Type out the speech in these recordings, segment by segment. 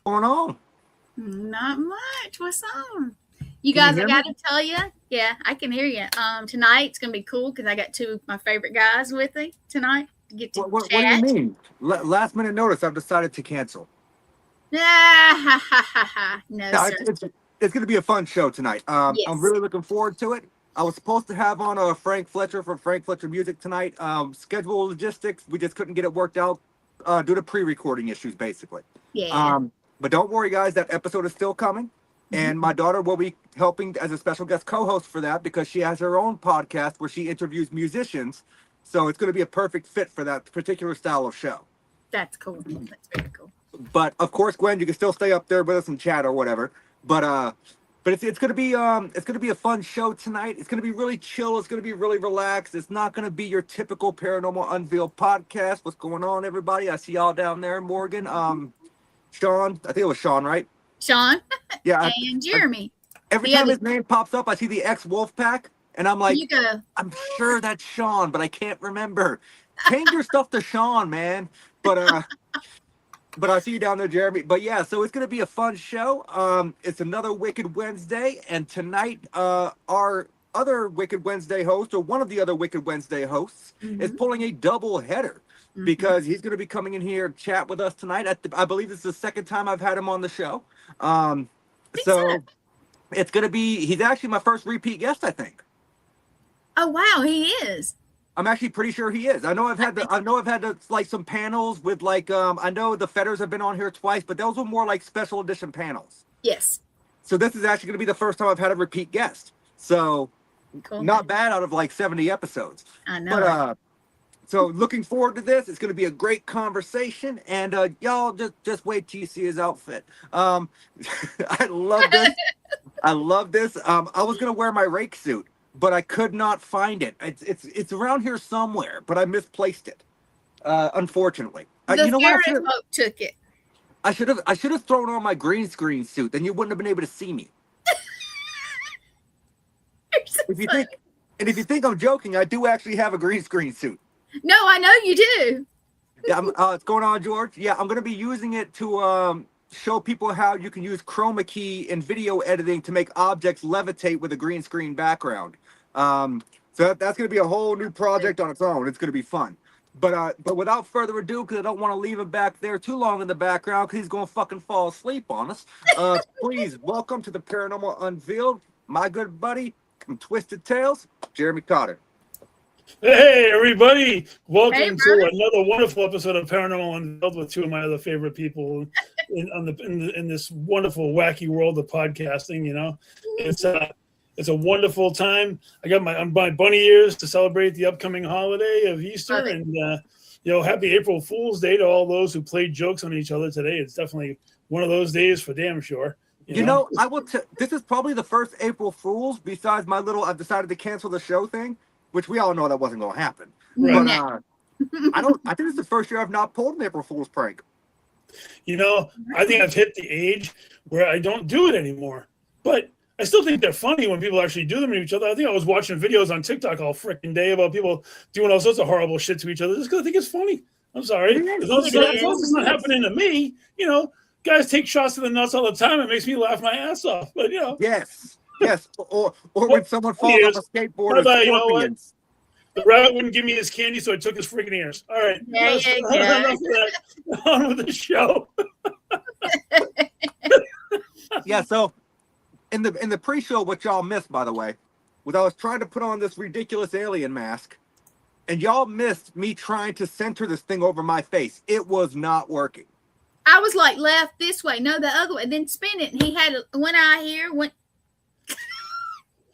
going on? Not much. What's on? You guys, I got to tell you, yeah, I can hear you. Tonight it's gonna be cool because I got two of my favorite guys with me tonight to get to What do you chat. mean? Last minute notice, I've decided to cancel. Ah, ha, ha, ha, ha. No, No, sir. it's going to be a fun show tonight. I'm Yes. really looking forward to it. I was supposed to have on Frank Fletcher from Frank Fletcher Music tonight. Schedule logistics, we just couldn't get it worked out due to pre-recording issues, basically. Yeah. But don't worry, guys, that episode is still coming. And my daughter will be helping as a special guest co-host for that because she has her own podcast where she interviews musicians. So it's going to be a perfect fit for that particular style of show. That's cool. That's very cool. But of course, Gwen, you can still stay up there with us and chat or whatever. But it's gonna be a fun show tonight. It's gonna be really chill. It's gonna be really relaxed. It's not gonna be your typical Paranormal Unveiled podcast. What's going on, everybody? I see y'all down there, Morgan. Sean, I think it was Sean, right? Sean. Yeah. And Jeremy. Every time his name pops up, I see the X Wolfpack, and I'm like, I'm sure that's Sean, but I can't remember. Change your stuff to Sean, man. But I see you down there, Jeremy. But yeah, so it's gonna be a fun show. It's another Wicked Wednesday, and tonight, our other Wicked Wednesday host, or one of the other Wicked Wednesday hosts, is pulling a double header because he's gonna be coming in here to chat with us tonight. I believe this is the second time I've had him on the show. So it's gonna be. He's actually my first repeat guest, I think. Oh wow, he is. I'm actually pretty sure he is. I know I've had like some panels with like I know the Fetters have been on here twice, but those were more like special edition panels. Yes. So this is actually going to be the first time I've had a repeat guest. So cool. Not bad out of like 70 episodes. I know. But so looking forward to this. It's going to be a great conversation, and y'all just wait till you see his outfit. I love this. I love this. I was going to wear my rake suit, but I could not find it. It's around here somewhere, but I misplaced it. Unfortunately, you know what? Took it. I should have thrown on my green screen suit. Then you wouldn't have been able to see me. If you think I'm joking, I do actually have a green screen suit. No, I know you do. Yeah, what's going on, George? Yeah, I'm gonna be using it to show people how you can use chroma key in video editing to make objects levitate with a green screen background. So that's going to be a whole new project on its own. It's going to be fun. But without further ado, because I don't want to leave him back there too long in the background because he's going to fucking fall asleep on us. Please welcome to the Paranormal Unveiled, my good buddy from Twisted Tales, Jeremy Cotter. Hey everybody! Welcome to another wonderful episode of Paranormal Unveiled with two of my other favorite people in this wonderful wacky world of podcasting. You know, it's a wonderful time. I got my bunny ears to celebrate the upcoming holiday of Easter, and happy April Fool's Day to all those who played jokes on each other today. It's definitely one of those days for damn sure. You know, I will. This is probably the first April Fool's besides my little. I've decided to cancel the show thing, which we all know that wasn't going to happen. Right. But I think it's the first year I've not pulled an April Fool's prank. You know, I think I've hit the age where I don't do it anymore. But I still think they're funny when people actually do them to each other. I think I was watching videos on TikTok all freaking day about people doing all sorts of horrible shit to each other just because I think it's funny. I'm sorry. As long as it's not happening to me, guys take shots to the nuts all the time. It makes me laugh my ass off. But, Yes. Or when someone falls off a skateboard. You know what? The rabbit wouldn't give me his candy, so I took his freaking ears. All right. On with the show. Yeah, so in the pre-show, what y'all missed, by the way, was I was trying to put on this ridiculous alien mask, and y'all missed me trying to center this thing over my face. It was not working. I was like left this way, no, the other way, then spin it, and he had one eye here, one.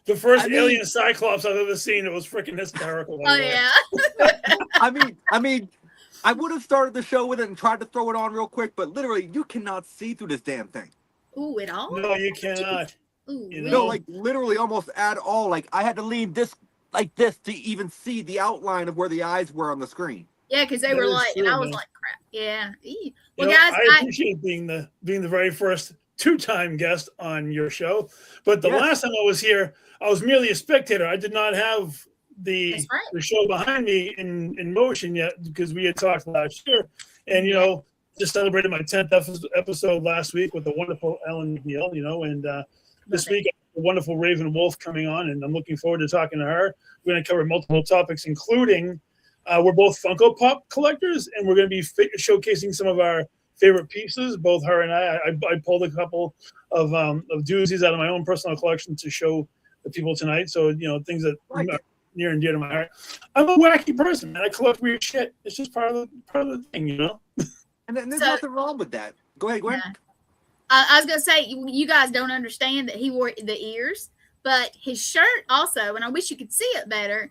The first alien cyclops I've ever seen. It was freaking hysterical. Oh yeah. I mean, I would have started the show with it and tried to throw it on real quick, but literally, you cannot see through this damn thing. Ooh, at all? No, you cannot. Ooh, No, like literally almost at all. Like I had to lean this like this to even see the outline of where the eyes were on the screen. Yeah, because they were like, and I was like, crap. Yeah. Well, guys, I appreciate being the very first two-time guest on your show, but the last time I was here, I was merely a spectator. I did not have the show behind me in motion yet because we had talked last year. And, just celebrated my 10th episode last week with the wonderful Ellen Neal, and this week a wonderful Raven Wolf coming on, and I'm looking forward to talking to her. We're going to cover multiple topics, including we're both Funko Pop collectors, and we're going to be showcasing some of our favorite pieces. Both her and I pulled a couple of doozies out of my own personal collection to show the people tonight. So things that are near and dear to my heart. I'm a wacky person, and I collect weird shit. It's just part of the thing, And there's nothing wrong with that. Go ahead, Gwen. Yeah. I was gonna say, you guys don't understand that he wore the ears, but his shirt also, and I wish you could see it better.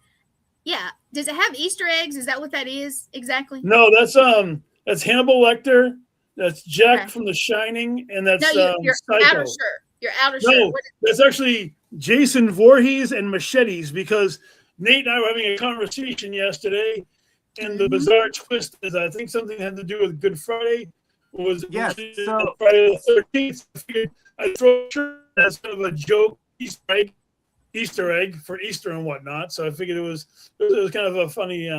Yeah, does it have Easter eggs? Is that what that is exactly? No, that's Hannibal Lecter. That's Jack from The Shining, and that's your Psycho. outer shirt. Your outer shirt. No, that's actually Jason Voorhees and Machetes, because Nate and I were having a conversation yesterday, and the bizarre twist is I think something had to do with Good Friday. Was Friday the 13th. I figured I'd throw a shirt as kind of a joke Easter egg for Easter and whatnot. So I figured it was kind of a funny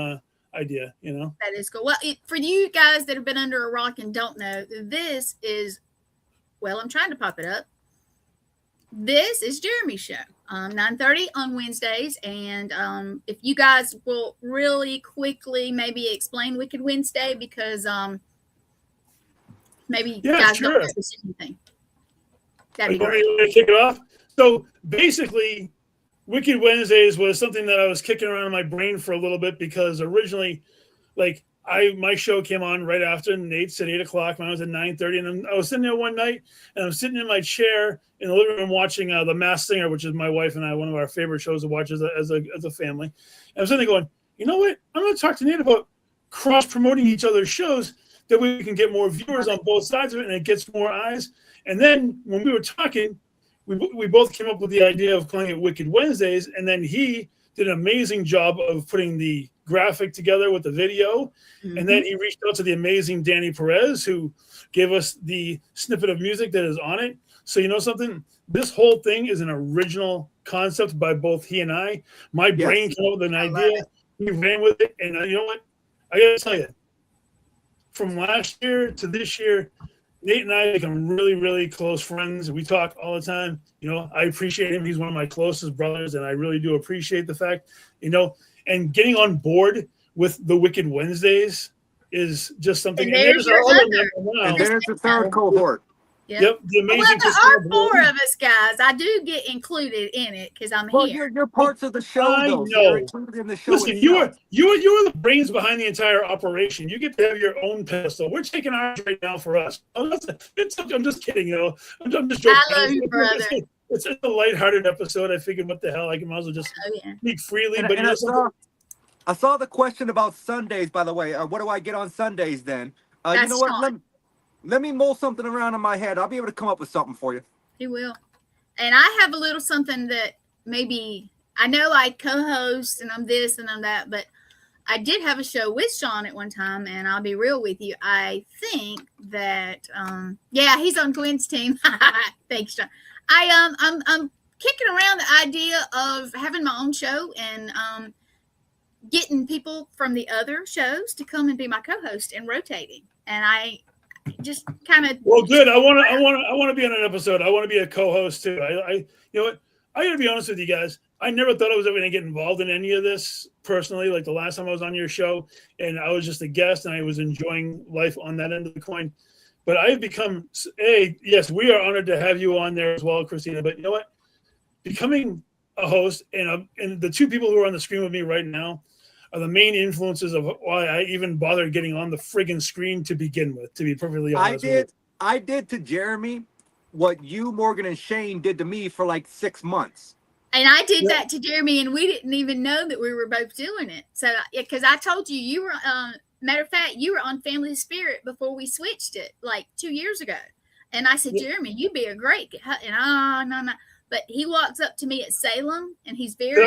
idea, That is cool. Well, for you guys that have been under a rock and don't know, this is, well, I'm trying to pop it up. This is Jeremy's show, 9:30 on Wednesdays. And if you guys will really quickly maybe explain Wicked Wednesday, because maybe you guys don't know this anything. That'd be great. To kick it off. So basically, Wicked Wednesdays was something that I was kicking around in my brain for a little bit, because originally, my show came on right after Nate's at 8 o'clock when I was at 9:30, and I was sitting there one night, and I'm sitting in my chair in the living room watching The Masked Singer, which is my wife and I, one of our favorite shows to watch as a family. And I'm sitting there going, you know what? I'm going to talk to Nate about cross-promoting each other's shows. That way we can get more viewers on both sides of it, and it gets more eyes. And then when we were talking, we both came up with the idea of calling it Wicked Wednesdays, and then he did an amazing job of putting the graphic together with the video. Mm-hmm. And then he reached out to the amazing Danny Perez, who gave us the snippet of music that is on it. So you know something? This whole thing is an original concept by both he and I. My brain came up with an idea. He ran with it, and you know what? I got to tell you, from last year to this year, Nate and I become really, really close friends. We talk all the time. I appreciate him. He's one of my closest brothers, and I really do appreciate the fact, and getting on board with the Wicked Wednesdays is just something. And there's your other. And there's the third cohort. Yep, the amazing. Well, there are 4 of us guys. I do get included in it because I'm here. You're parts of the show, though. know. So you're included in the show. Listen, you are the brains behind the entire operation. You get to have your own pedestal. We're taking ours right now for us. I'm just kidding. I'm just joking. I love you, brother. It's a lighthearted episode. I figured, what the hell? I might as well just speak freely. I saw the question about Sundays. By the way, what do I get on Sundays then? You know what? Let me mull something around in my head. I'll be able to come up with something for you. You will. And I have a little something that maybe, I know I co-host and I'm this and I'm that, but I did have a show with Sean at one time, and I'll be real with you. I think that, he's on Gwen's team. Thanks, Sean. I'm kicking around the idea of having my own show and getting people from the other shows to come and be my co-host and rotating. And I just kind of good. I want to be on an episode. I want to be a co-host too. You know what? I gotta be honest with you guys. I never thought I was ever going to get involved in any of this personally. Like the last time I was on your show, and I was just a guest, and I was enjoying life on that end of the coin. But I've become yes, we are honored to have you on there as well, Christina. But you know what? Becoming a host and the 2 people who are on the screen with me right now are the main influences of why I even bothered getting on the friggin' screen to begin with, to be perfectly honest. I did to Jeremy what you, Morgan, and Shane did to me for like 6 months. And I did that to Jeremy, and we didn't even know that we were both doing it. So, because I told you, you were, matter of fact, you were on Family Spirit before we switched it, like 2 years ago. And I said, Jeremy, you'd be a great, and no. But he walks up to me at Salem, and he's very.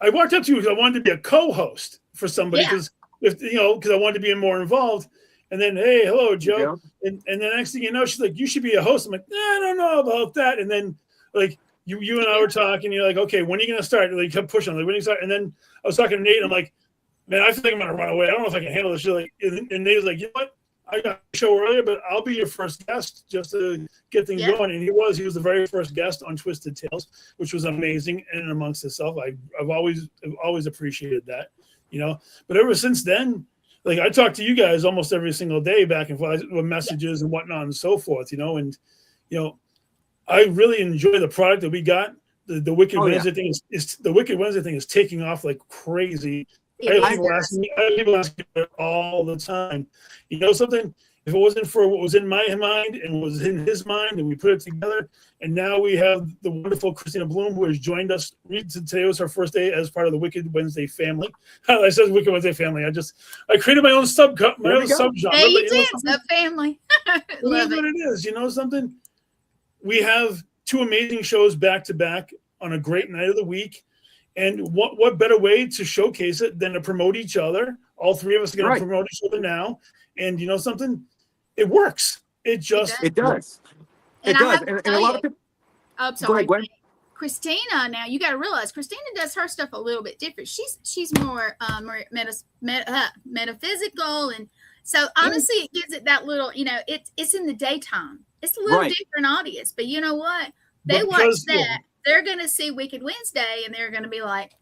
I walked up to you because I wanted to be a co-host for somebody because I wanted to be more involved. And then, hey, hello, Joe. Yeah. And the next thing you know, she's like, you should be a host. I'm like, I don't know about that. And then, like, you and I were talking. You're like, okay, when are you going to start? Like, kept pushing. Like, when are you start? And then I was talking to Nate, and I'm like, man, I feel like I'm going to run away. I don't know if I can handle this shit. Like, and Nate was like, you know what? I got a show earlier, but I'll be your first guest just to get things going. And he was the very first guest on Twisted Tales, which was amazing in and amongst itself. I've always appreciated that, you know. But ever since then, like I talk to you guys almost every single day back and forth with messages and whatnot and so forth, you know. And you know, I really enjoy the product that we got. The Wicked Wednesday thing is the Wicked Wednesday thing is taking off like crazy. I have people ask me all the time. You know something? If it wasn't for what was in my mind and was in his mind, and we put it together, and now we have the wonderful Christina Bloom, who has joined us. Today was her first day as part of the Wicked Wednesday family. I said Wicked Wednesday family. I created my own subgenre. Yeah, you did, sub family. Love what it is. You know something? We have 2 amazing shows back to back on a great night of the week. And what better way to showcase it than to promote each other? All 3 of us are going to promote each other now. And you know something? It works. It does. It does. And a lot of people. Oh, sorry. Go ahead, Christina, now you got to realize Christina does her stuff a little bit different. She's more metaphysical, and so honestly, it gives it that little. You know, it's in the daytime. It's a little different audience, but you know what? They watch that. They're going to see Wicked Wednesday, and they're going to be like,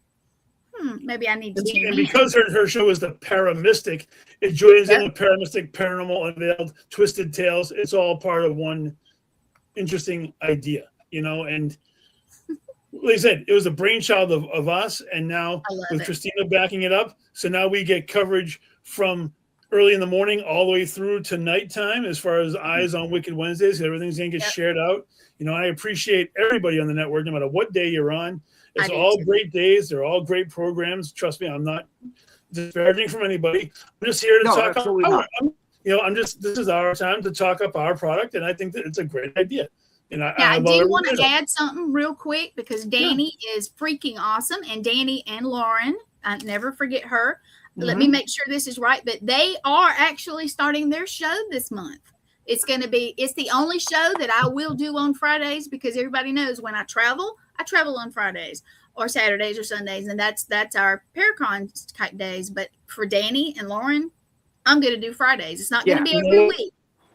maybe I need to tune in. And because her show is the Paramystic, it joins in the Paramystic, Paranormal Unveiled, Twisted Tales. It's all part of one interesting idea, you know. And like I said, it was a brainchild of us, and now with Christina backing it up, so now we get coverage from early in the morning all the way through to nighttime as far as eyes on Wicked Wednesdays. Everything's going to get shared out. You know, I appreciate everybody on the network, no matter what day you're on. It's all great days. They're all great programs. Trust me, I'm not disparaging from anybody. I'm just here to talk up. This is our time to talk up our product, and I think that it's a great idea. And I do want to add something real quick because Danny is freaking awesome, and Danny and Lauren, I never forget her. Let me make sure this is right, but they are actually starting their show this month. It's the only show that I will do on Fridays because everybody knows when I travel on Fridays or Saturdays or Sundays, and that's our Paracon type days. But for Danny and Lauren, I'm going to do Fridays. It's not going to be every week.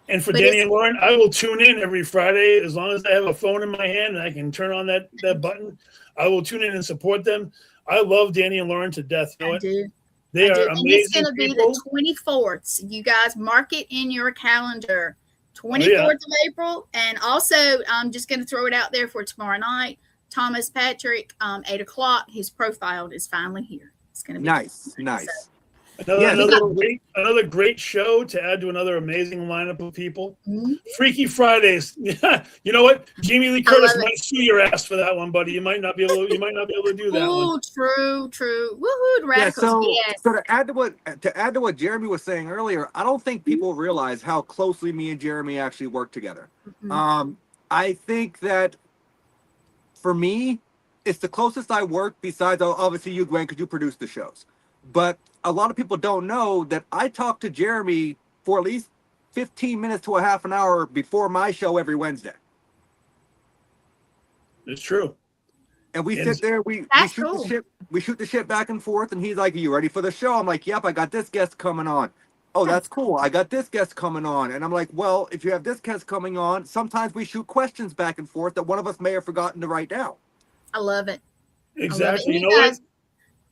And for Danny and Lauren, I will tune in every Friday as long as I have a phone in my hand and I can turn on that button. I will tune in and support them. I love Danny and Lauren to death. You know what? They are amazing. And it's going to be the 24th. So you guys mark it in your calendar. 24th of April. And also, I'm just going to throw it out there for tomorrow night. Thomas Patrick, 8 o'clock. His profile is finally here. It's going to be nice. Another great show to add to another amazing lineup of people. Freaky Fridays. You know what? Jamie Lee Curtis might sue your ass for that one, buddy. You might not be able to do that one. True. Woohoo, radicals. So to add to what Jeremy was saying earlier, I don't think people realize how closely me and Jeremy actually work together. I think that for me, it's the closest I work besides obviously you, Gwen, because you produce the shows. But a lot of people don't know that I talk to Jeremy for at least 15 minutes to a half an hour before my show every Wednesday. It's true. And we sit there, we shoot the shit back and forth, and he's like, "Are you ready for the show?" I'm like, "Yep, I got this guest coming on." "Oh, that's cool. I got this guest coming on." And I'm like, "Well, if you have this guest coming on, sometimes we shoot questions back and forth that one of us may have forgotten to write down." I love it. Exactly. You know what?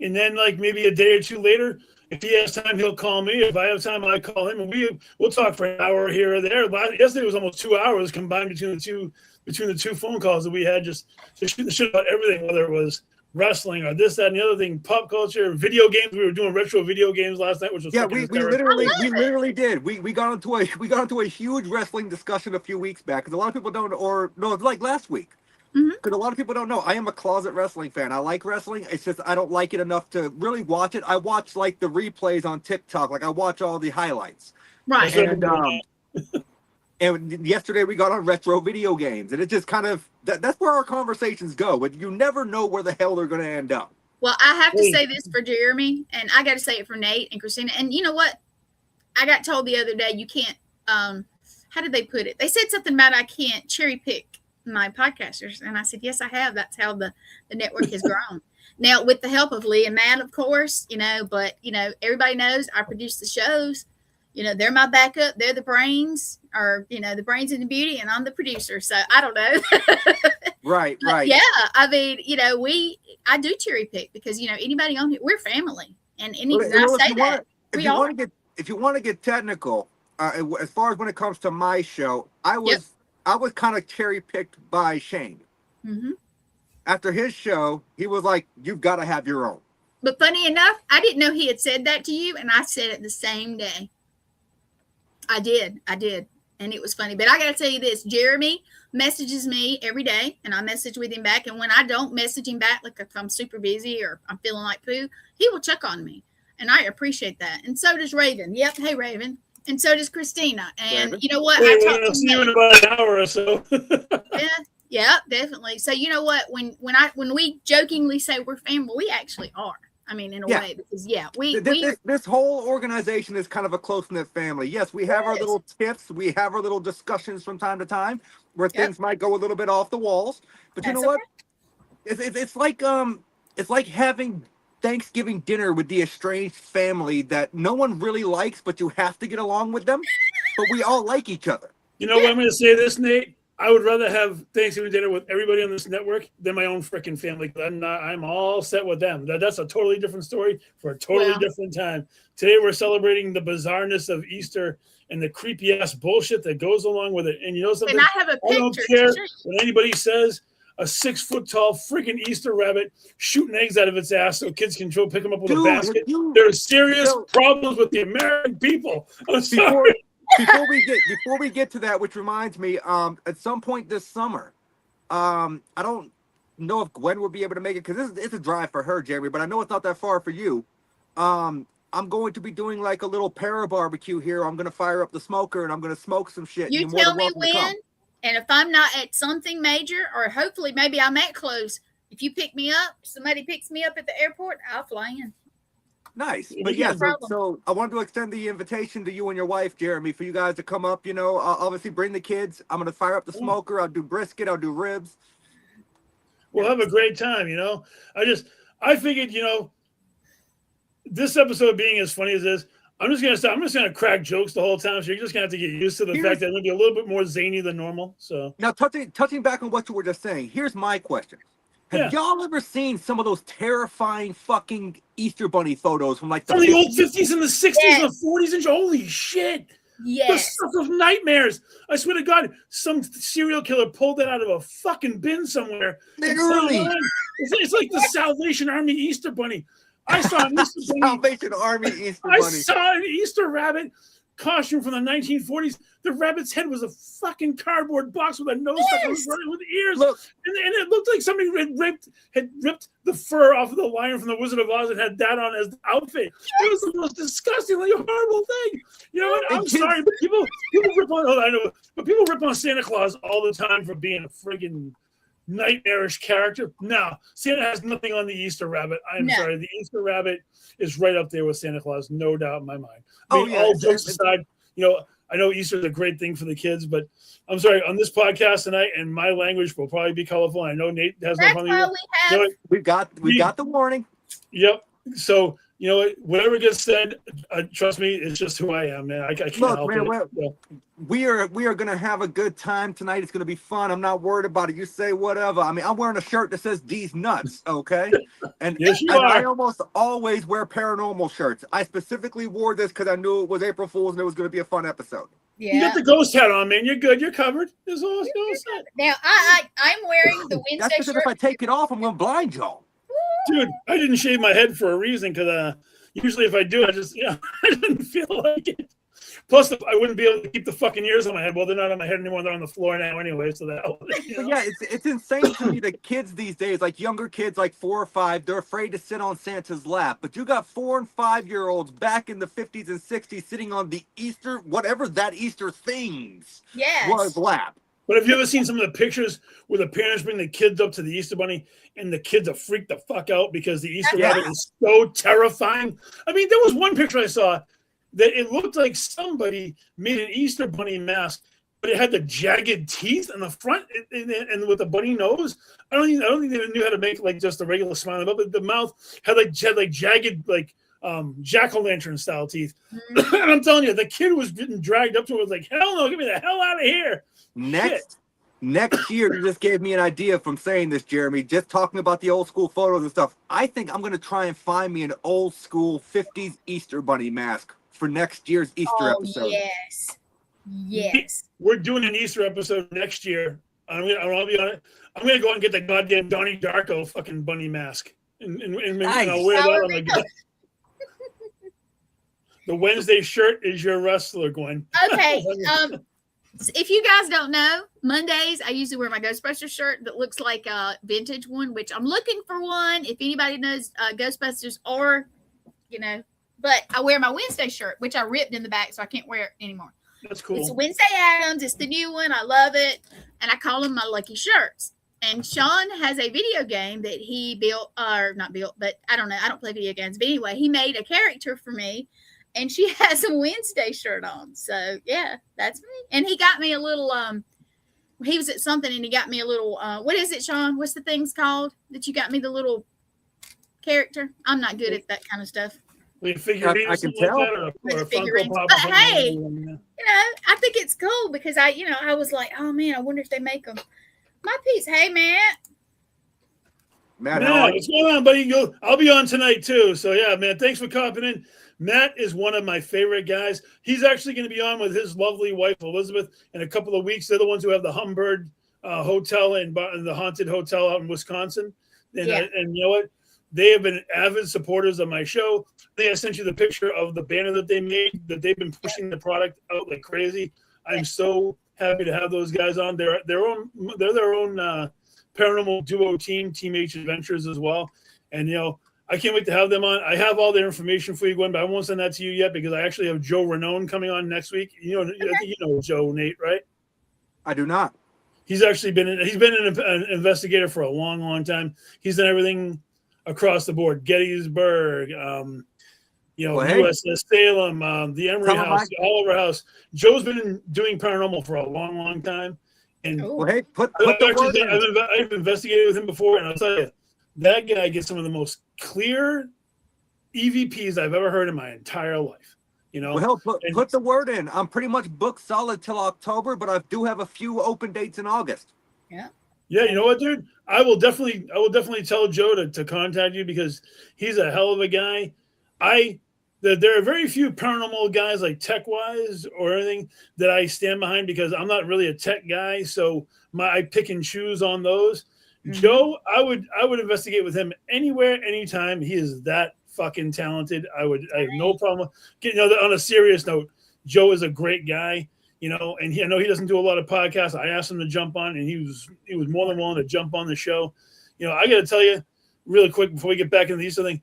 And then, like, maybe a day or two later, if he has time, he'll call me. If I have time, I call him, and we'll talk for an hour here or there. Yesterday was almost 2 hours combined between the two phone calls that we had, just to shoot the shit about everything, whether it was wrestling or this, that, and the other thing, pop culture, video games. We were doing retro video games last night, which was we literally did. We got into a huge wrestling discussion a few weeks back because a lot of people don't, or no, like last week. Because a lot of people don't know, I am a closet wrestling fan. I like wrestling. It's just I don't like it enough to really watch it. I watch like the replays on TikTok. Like I watch all the highlights. Right. And yesterday we got on retro video games, and it just kind of that's where our conversations go. But you never know where the hell they're going to end up. Well, I have to say this for Jeremy, and I got to say it for Nate and Christina. And you know what? I got told the other day you can't. How did they put it? They said something about I can't cherry pick my podcasters, and I said yes, I have. That's how the network has grown. Now with the help of Lee and Matt, of course, but everybody knows I produce the shows. they're my backup. They're the brains, or the brains and the beauty, and I'm the producer. So I don't know. Right. Yeah, I mean, I do cherry pick because anybody on here, we're family, and if you want to get technical, as far as when it comes to my show, I was kind of cherry picked by Shane. Mm-hmm. After his show, he was like, "You've got to have your own." But funny enough, I didn't know he had said that to you, and I said it the same day. I did, and it was funny. But I got to tell you this: Jeremy messages me every day, and I message with him back. And when I don't message him back, like if I'm super busy or I'm feeling like poo, he will check on me, and I appreciate that. And so does Raven. Yep, hey Raven. And so does Christina. And Raven. You know what? I'll see you in about an hour or so. Yeah, definitely. So you know what? When we jokingly say we're family, we actually are. I mean, in a way, because this whole organization is kind of a close-knit family. Yes, we have our little tiffs, we have our little discussions from time to time where things might go a little bit off the walls. But you know what? It's like having Thanksgiving dinner with the estranged family that no one really likes, but you have to get along with them. But we all like each other. You know what I'm going to say this, Nate? I would rather have Thanksgiving dinner with everybody on this network than my own freaking family. I'm all set with them. That's a totally different story for a totally different time. Today we're celebrating the bizarreness of Easter and the creepy ass bullshit that goes along with it. And you know something? And I have a picture. I don't care what anybody says. A 6 foot tall freaking Easter rabbit shooting eggs out of its ass so kids can go pick them up with a basket. There's serious problems with the American people. I'm sorry. Before we get to that, which reminds me, at some point this summer, I don't know if Gwen will be able to make it because it's a drive for her, Jeremy, but I know it's not that far for you. I'm going to be doing like a little para barbecue here. I'm going to fire up the smoker and I'm going to smoke some shit. You tell me when, and if I'm not at something major, or hopefully maybe I'm at close, if you pick me up, somebody picks me up at the airport, I'll fly in. Nice. But so I wanted to extend the invitation to you and your wife, Jeremy, for you guys to come up, obviously bring the kids. I'm going to fire up the smoker. I'll do brisket. I'll do ribs. We'll have a great time, I figured, this episode being as funny as this, I'm just gonna crack jokes the whole time. So you're just gonna have to get used to the fact that I'm gonna be a little bit more zany than normal. So now touching back on what you were just saying, here's my question. Have y'all ever seen some of those terrifying fucking Easter bunny photos from like the old 50s and the 60s and the 40s and holy shit? Yes. The stuff of nightmares. I swear to God, some serial killer pulled that out of a fucking bin somewhere. Literally. It's like the Salvation Army Easter bunny. I saw an Easter bunny. Salvation Army Easter bunny. I saw an Easter rabbit costume from the 1940s. The rabbit's head was a fucking cardboard box with a nose stuck with ears. Look. And it looked like somebody had ripped the fur off of the lion from the Wizard of Oz and had that on as the outfit. It was the most disgustingly horrible thing. You know what? I'm sorry, but people rip on people rip on Santa Claus all the time for being a friggin' nightmarish character. No, Santa has nothing on the Easter rabbit. I'm sorry. The Easter rabbit is right up there with Santa Claus, no doubt in my mind. All jokes aside, I know Easter is a great thing for the kids, but I'm sorry, on this podcast tonight, and my language will probably be colorful. I know Nate has no problem. We got the warning. Yep. So, whatever gets said, trust me, it's just who I am, man. I can't help it. We are going to have a good time tonight. It's going to be fun. I'm not worried about it. You say whatever. I mean, I'm wearing a shirt that says "These nuts," okay? And, yes, I almost always wear paranormal shirts. I specifically wore this because I knew it was April Fool's and it was going to be a fun episode. Yeah. You got the ghost hat on, man. You're good. You're covered. There's all ghost hat. Now, I'm wearing the Wednesday That's because shirt. if I take it off, I'm going to blind y'all. Dude, I didn't shave my head for a reason because usually if I do, I just, I didn't feel like it. Plus, I wouldn't be able to keep the fucking ears on my head. Well, they're not on my head anymore. They're on the floor now anyway. So that. Yeah, it's insane to me that kids these days, like younger kids, like 4 or 5, they're afraid to sit on Santa's lap. But you got 4 and 5-year-olds back in the 50s and 60s sitting on the Easter, whatever that Easter things was lap. But have you ever seen some of the pictures where the parents bring the kids up to the Easter bunny and the kids are freaked the fuck out because the Easter rabbit is so terrifying? I mean, there was one picture I saw that it looked like somebody made an Easter bunny mask, but it had the jagged teeth in the front and with the bunny nose. I don't think they knew how to make like just a regular smile, but the mouth had like jagged like jack-o'-lantern style teeth. Mm-hmm. And I'm telling you, the kid was getting dragged up to it. Was like, hell no, get me the hell out of here. Next year, you just gave me an idea from saying this, Jeremy, just talking about the old school photos and stuff. I think I'm going to try and find me an old school 50s Easter bunny mask for next year's Easter episode. Yes. We're doing an Easter episode next year. I'll be on it. I'm going to go and get the goddamn Donnie Darko fucking bunny mask. And I'll wear that on my gun. The Wednesday shirt is your wrestler, Gwen. Okay. If you guys don't know, Mondays, I usually wear my Ghostbusters shirt that looks like a vintage one, which I'm looking for one. If anybody knows Ghostbusters or, but I wear my Wednesday shirt, which I ripped in the back, so I can't wear it anymore. That's cool. It's Wednesday Addams. It's the new one. I love it. And I call them my lucky shirts. And Sean has a video game that he built, or not built, but I don't know. I don't play video games. But anyway, he made a character for me. And she has a Wednesday shirt on. So, yeah, that's me. And he got me a little, he was at something and he got me a little, what is it, Sean? What's the things called that you got me the little character? I'm not good at that kind of stuff. I can tell. Like but hey, I think it's cool because I was like, oh man, I wonder if they make them. My piece. Hey, Matt, what's going on, buddy? I'll be on tonight too. So yeah, man, thanks for copping in. Matt is one of my favorite guys. He's actually going to be on with his lovely wife, Elizabeth, in a couple of weeks. They're the ones who have the Humbird Hotel and the Haunted Hotel out in Wisconsin. And you know what? They have been avid supporters of my show. I think I sent you the picture of the banner that they made, that they've been pushing the product out like crazy. I'm so happy to have those guys on. They're their own paranormal duo team, Team H Adventures as well. And, I can't wait to have them on. I have all their information for you, Gwen, but I won't send that to you yet because I actually have Joe Renone coming on next week. I think you know Joe, Nate, right? I do not. He's actually been an investigator for a long, long time. He's done everything across the board. Gettysburg, USS Salem, the Emory House, the Oliver House. Joe's been doing paranormal for a long, long time. And I've investigated with him before, and I'll tell you, that guy gets some of the most clear EVPs I've ever heard in my entire life. Put the word in. I'm pretty much booked solid till October, but I do have a few open dates in August. Yeah. Yeah, you know what, dude? I will definitely tell Joe to contact you because he's a hell of a guy. There are very few paranormal guys like tech-wise or anything that I stand behind because I'm not really a tech guy, so I pick and choose on those. Mm-hmm. Joe, I would investigate with him anywhere, anytime. He is that fucking talented. I have no problem. On a serious note, Joe is a great guy, and I know he doesn't do a lot of podcasts. I asked him to jump on, and he was more than willing to jump on the show. I got to tell you really quick before we get back into these things.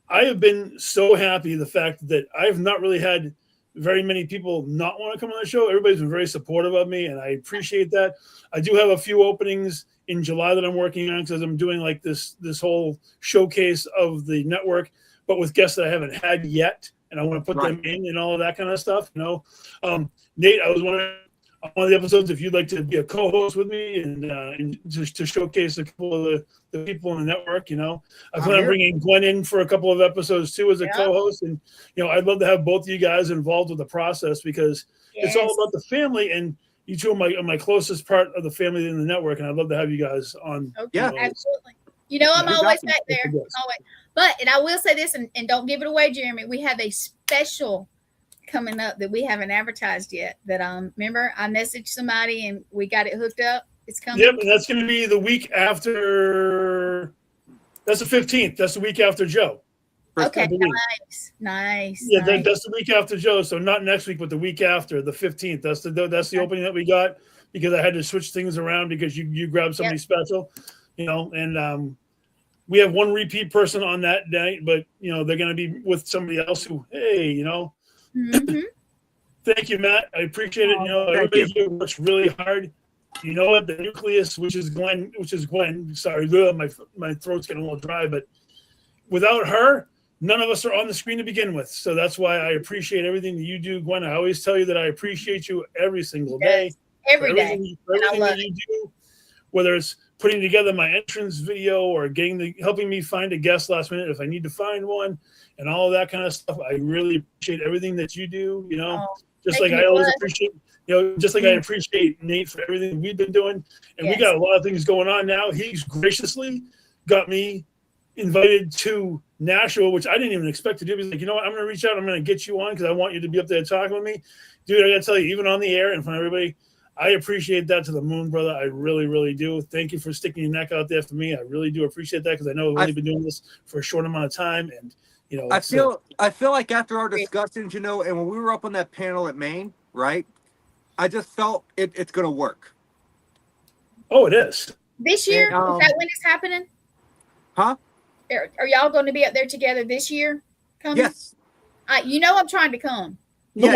I have been so happy the fact that I've not really had very many people not want to come on the show. Everybody's been very supportive of me, and I appreciate that. I do have a few openings in July that I'm working on because I'm doing like this whole showcase of the network, but with guests that I haven't had yet, and I want to put them in and all of that kind of stuff. Nate, I was wondering on one of the episodes if you'd like to be a co-host with me and just to showcase a couple of the people in the network. I plan on bringing Gwen in for a couple of episodes too as a co-host, and I'd love to have both of you guys involved with the process because it's all about the family, and you two are my closest part of the family in the network, and I'd love to have you guys on. Okay, absolutely. I'm always back there. Always. And I will say this, and don't give it away, Jeremy. We have a special coming up that we haven't advertised yet. That remember I messaged somebody and we got it hooked up. It's coming. Yep, and that's going to be the week after. That's the 15th. That's the week after Joe. Okay, nice. Yeah, that's the week after Joe. So not next week, but the week after, the 15th. That's the opening that we got because I had to switch things around because you grabbed somebody special, and we have one repeat person on that night, but they're going to be with somebody else who, hey, Mm-hmm. Thank you, Matt. I appreciate it. Everybody here works really hard. You know what? The nucleus, which is Gwen. Sorry, my throat's getting a little dry, but without her, none of us are on the screen to begin with. So that's why I appreciate everything that you do, Gwen. I always tell you that I appreciate you every single day. Every day. Everything that you do, whether it's putting together my entrance video or helping me find a guest last minute if I need to find one, and all of that kind of stuff. I really appreciate everything that you do. Just like I always appreciate. Just like I appreciate Nate for everything we've been doing, and we got a lot of things going on now. He's graciously got me invited to Nashville, which I didn't even expect to do. He's like, you know what? I'm going to reach out. I'm going to get you on because I want you to be up there talking with me. Dude, I got to tell you, even on the air in front of everybody, I appreciate that to the moon, brother. I really, really do. Thank you for sticking your neck out there for me. I really do appreciate that because I know I've only been doing this for a short amount of time. And, I feel like after our discussions, and when we were up on that panel at Maine, right? I just felt it's going to work. Oh, it is. This year? Is that when it's happening? Huh? Are y'all going to be up there together this year? Coming? Yes. I'm trying to come. No,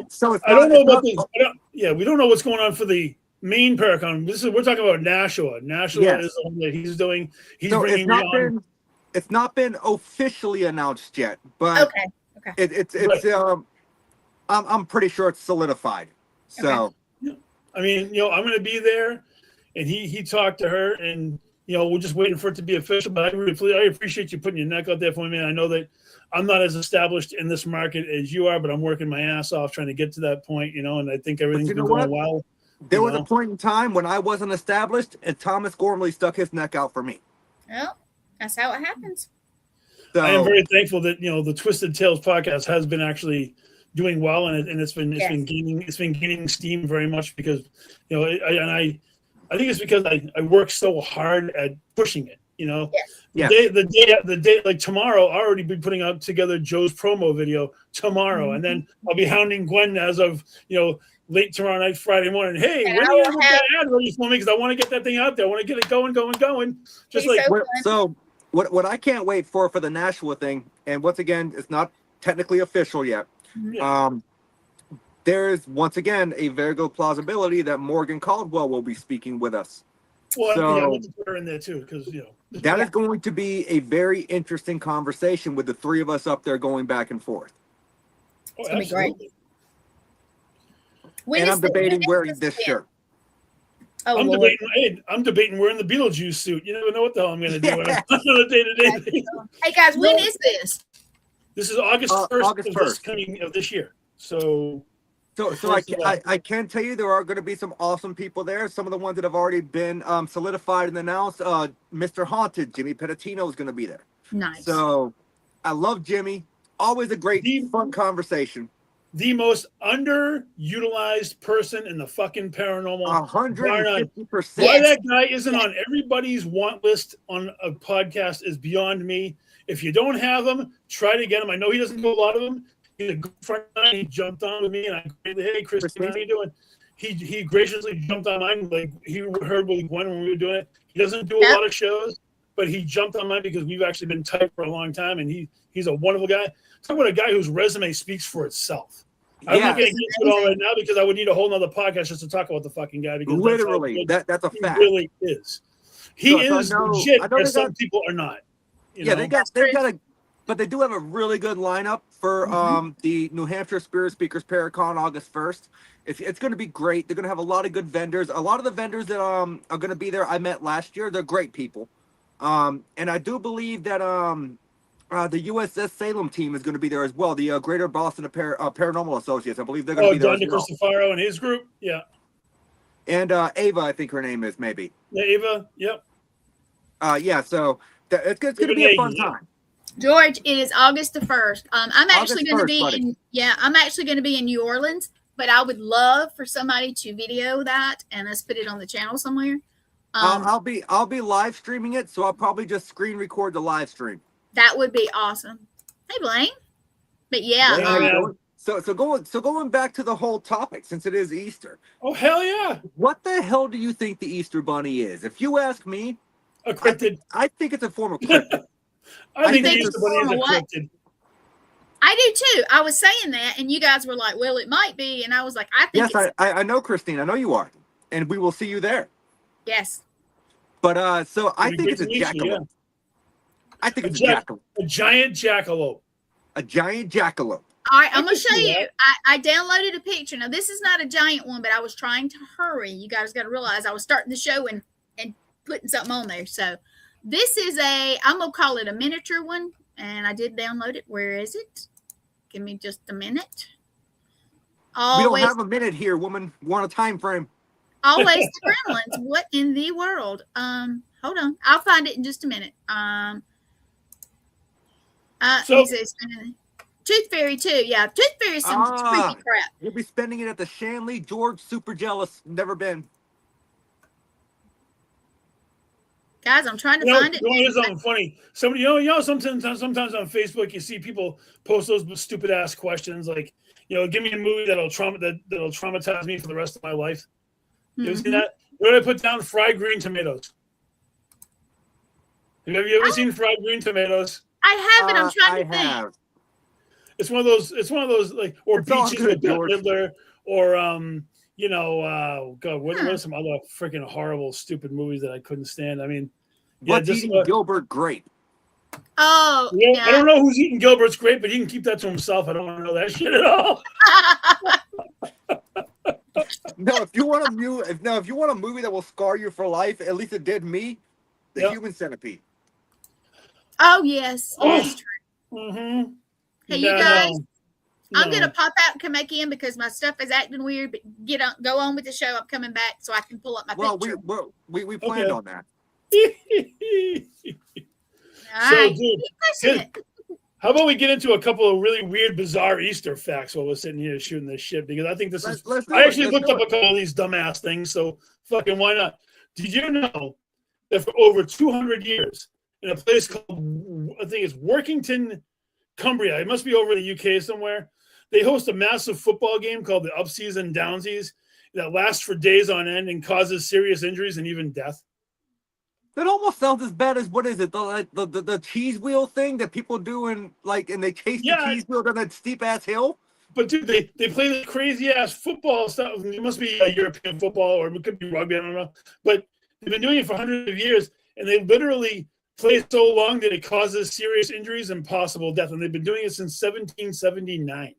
so I don't know about this. We don't know what's going on for the main Paracon. We're talking about Nashua. Nashua is the one that he's doing. He's bringing me on. It's not been officially announced yet, but okay. It's I'm pretty sure it's solidified. So, I mean, I'm going to be there, and he talked to her, and we're just waiting for it to be official. But I appreciate you putting your neck out there for me, man. I know that I'm not as established in this market as you are, but I'm working my ass off trying to get to that point, and I think everything's been going well. There was a point in time when I wasn't established, and Thomas Gormley stuck his neck out for me. Well, that's how it happens. So, I am very thankful that the Twisted Tales podcast has been actually doing well, and it's been gaining steam very much because I think it's because I work so hard at pushing it. The day like tomorrow, I'll already be putting out together Joe's promo video tomorrow, and then I'll be hounding Gwen as of late tomorrow night, Friday morning. Hey, when do you have that ad ready for me? Because I want to get that thing out there. I want to get it going. Just so what I can't wait for the Nashua thing, and once again, it's not technically official yet. There is once again a very good plausibility that Morgan Caldwell will be speaking with us. Well, I want to put her in there too, because that is going to be a very interesting conversation with the three of us up there going back and forth. Oh, absolutely. It's gonna be great. And I'm debating wearing this shirt. I'm debating wearing the Beetlejuice suit. You never know what the hell I'm going to do on a day-to-day basis. Hey guys, when is this? This is August 1st of this year. So I can tell you there are going to be some awesome people there. Some of the ones that have already been solidified and announced. Mr. Haunted, Jimmy Pettitino is going to be there. Nice. So I love Jimmy. Always a great, fun conversation. The most underutilized person in the fucking paranormal. 150%. Why that guy isn't on everybody's want list on a podcast is beyond me. If you don't have him, try to get him. I know he doesn't do a lot of them. He's a good friend. He jumped on with me, and I said, "Hey, Christine, how you doing?" He graciously jumped on mine. Like he heard with Gwen when we were doing it. He doesn't do a lot of shows, but he jumped on mine because we've actually been tight for a long time, and he's a wonderful guy. Talk about a guy whose resume speaks for itself. I'm not going to get into it all right now because I would need a whole nother podcast just to talk about the fucking guy. Because literally, that's a fact. He really is. He is legit, but some people are not. They've got but they do have a really good lineup for the New Hampshire Spirit Speakers Paracon August 1st. It's going to be great. They're going to have a lot of good vendors. A lot of the vendors that are going to be there I met last year. They're great people. And I do believe that the USS Salem team is going to be there as well. The Greater Boston Paranormal Associates. I believe they're going to be there as well. Cristofaro and his group. Yeah. And Ava, I think her name is maybe. Yeah, Ava. Yep. So it's going to be a fun time. George, it is August the 1st. I'm actually going to be I'm actually going to be in New Orleans, but I would love for somebody to video that and let's put it on the channel somewhere. I'll be live streaming it, so I'll probably just screen record the live stream. That would be awesome. Hey, Blaine. But So going back to the whole topic, since it is Easter. Oh, hell yeah. What the hell do you think the Easter Bunny is? If you ask me, a cryptid. I think it's a form of cryptid. I think the Easter Bunny is a cryptid. I do too. I was saying that, and you guys were like, well, it might be. And I was like, I think I know, Christine. I know you are. And we will see you there. Yes. But so I think it's a jackalope. I think it's a jackalope. A giant jackalope. A giant jackalope. All right, I'm going to show you. I downloaded a picture. Now, this is not a giant one, but I was trying to hurry. You guys got to realize I was starting the show and putting something on there. So this is I'm going to call it a miniature one. And I did download it. Where is it? Give me just a minute. We don't have a minute here, woman. We want a time frame. Always the gremlins. What in the world? Hold on. I'll find it in just a minute. Tooth Fairy too. Yeah, Tooth Fairy is some creepy crap. You'll be spending it at the Shanley. George, super jealous. Never been. Guys, I'm trying to find it. Here's something funny. Somebody, sometimes on Facebook you see people post those stupid ass questions like, give me a movie that'll traumatize me for the rest of my life. You ever seen that? What did I put down? Fried green tomatoes. Have you ever seen fried green tomatoes? I haven't. I'm trying to think. It's one of those like, or Beaches with Bette Midler, or God, what are some other freaking horrible, stupid movies that I couldn't stand? I mean, what's eating Gilbert grape? Oh, yeah. I don't know who's eating Gilbert's grape, but he can keep that to himself. I don't want to know that shit at all. No, if you want a movie that will scar you for life, at least it did me. The Human Centipede. Oh yes, that's true. Mm-hmm. Hey, you guys. I'm gonna pop out and come back in because my stuff is acting weird. But go on with the show. I'm coming back so I can pull up my picture. We planned on that. So, dude, how about we get into a couple of really weird, bizarre Easter facts while we're sitting here shooting this shit? Because I think this is. I actually looked up a couple of these dumbass things, so fucking why not? Did you know that for over 200 years, in a place called, I think it's Workington, Cumbria, it must be over in the UK somewhere, they host a massive football game called the Upsies and Downsies that lasts for days on end and causes serious injuries and even death? That almost sounds as bad as, what is it, the cheese wheel thing that people do and they chase the cheese wheel down that steep ass hill? But dude, they play this crazy ass football stuff. It must be a European football, or it could be rugby, I don't know. But they've been doing it for hundreds of years, and they literally play so long that it causes serious injuries and possible death. And they've been doing it since 1779.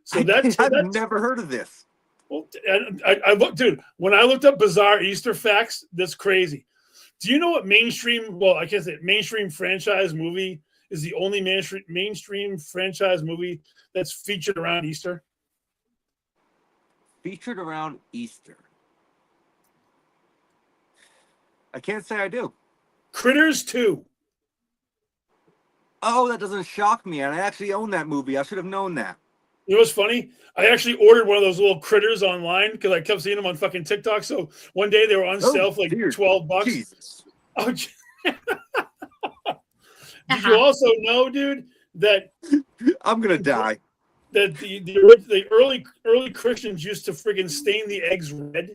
So I've never heard of this. Well, I looked, dude. When I looked up bizarre Easter facts, that's crazy. Do you know what mainstream franchise movie is the only mainstream franchise movie that's featured around Easter? Featured around Easter. I can't say I do. Critters 2. Oh, that doesn't shock me. And I actually own that movie. I should have known that. You know what's funny? I actually ordered one of those little critters online because I kept seeing them on fucking TikTok. So one day they were on sale for like $12. Jesus. Oh, did you also know, dude, that I'm gonna die? That the early Christians used to friggin' stain the eggs red.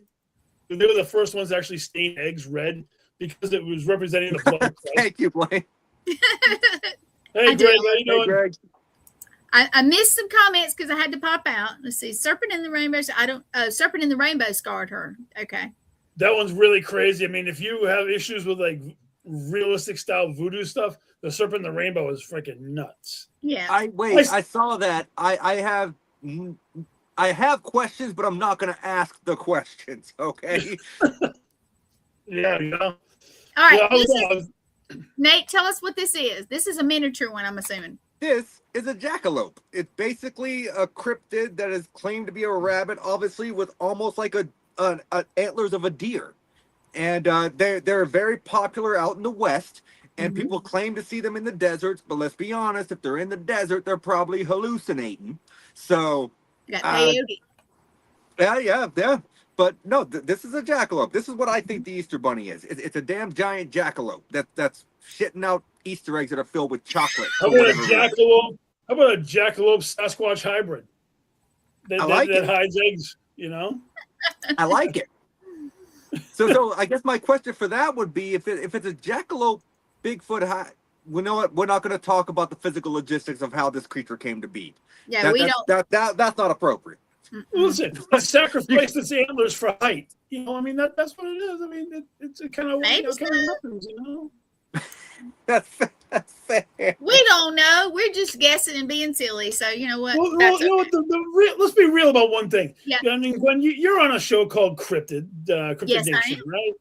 They were the first ones to actually stain eggs red because it was representing the blood of Christ. Thank you, Blaine. Hey, Greg, how you doing? Greg. I missed some comments because I had to pop out. Let's see. Serpent in the Rainbow. Serpent in the Rainbow scarred her. Okay. That one's really crazy. I mean, if you have issues with like realistic style voodoo stuff, the Serpent in the Rainbow is freaking nuts. Yeah. I saw that. I have questions, but I'm not going to ask the questions. Okay. Yeah. All right. Nate, tell us what this is. This is a miniature one, I'm assuming. This is a jackalope. It's basically a cryptid that is claimed to be a rabbit, obviously with almost like a antlers of a deer, and they're very popular out in the West, and people claim to see them in the deserts. But let's be honest, if they're in the desert, they're probably hallucinating. So, yeah. But no, this is a jackalope. This is what I think the Easter Bunny is. It's a damn giant jackalope that's shitting out Easter eggs that are filled with chocolate. How about a jackalope? How about a jackalope Sasquatch hybrid? That hides eggs, you know? I like it. So I guess my question for that would be, if it's a jackalope, Bigfoot high, we know what, we're not going to talk about the physical logistics of how this creature came to be. Yeah, that's not appropriate. Listen, sacrifice its antlers for height. You know, I mean that's what it is. I mean, it's kind of what happens, you know. That's fair. We don't know. We're just guessing and being silly. So you know what? Let's be real about one thing. Yeah. I mean, when you're on a show called Cryptid yes, Nation, right?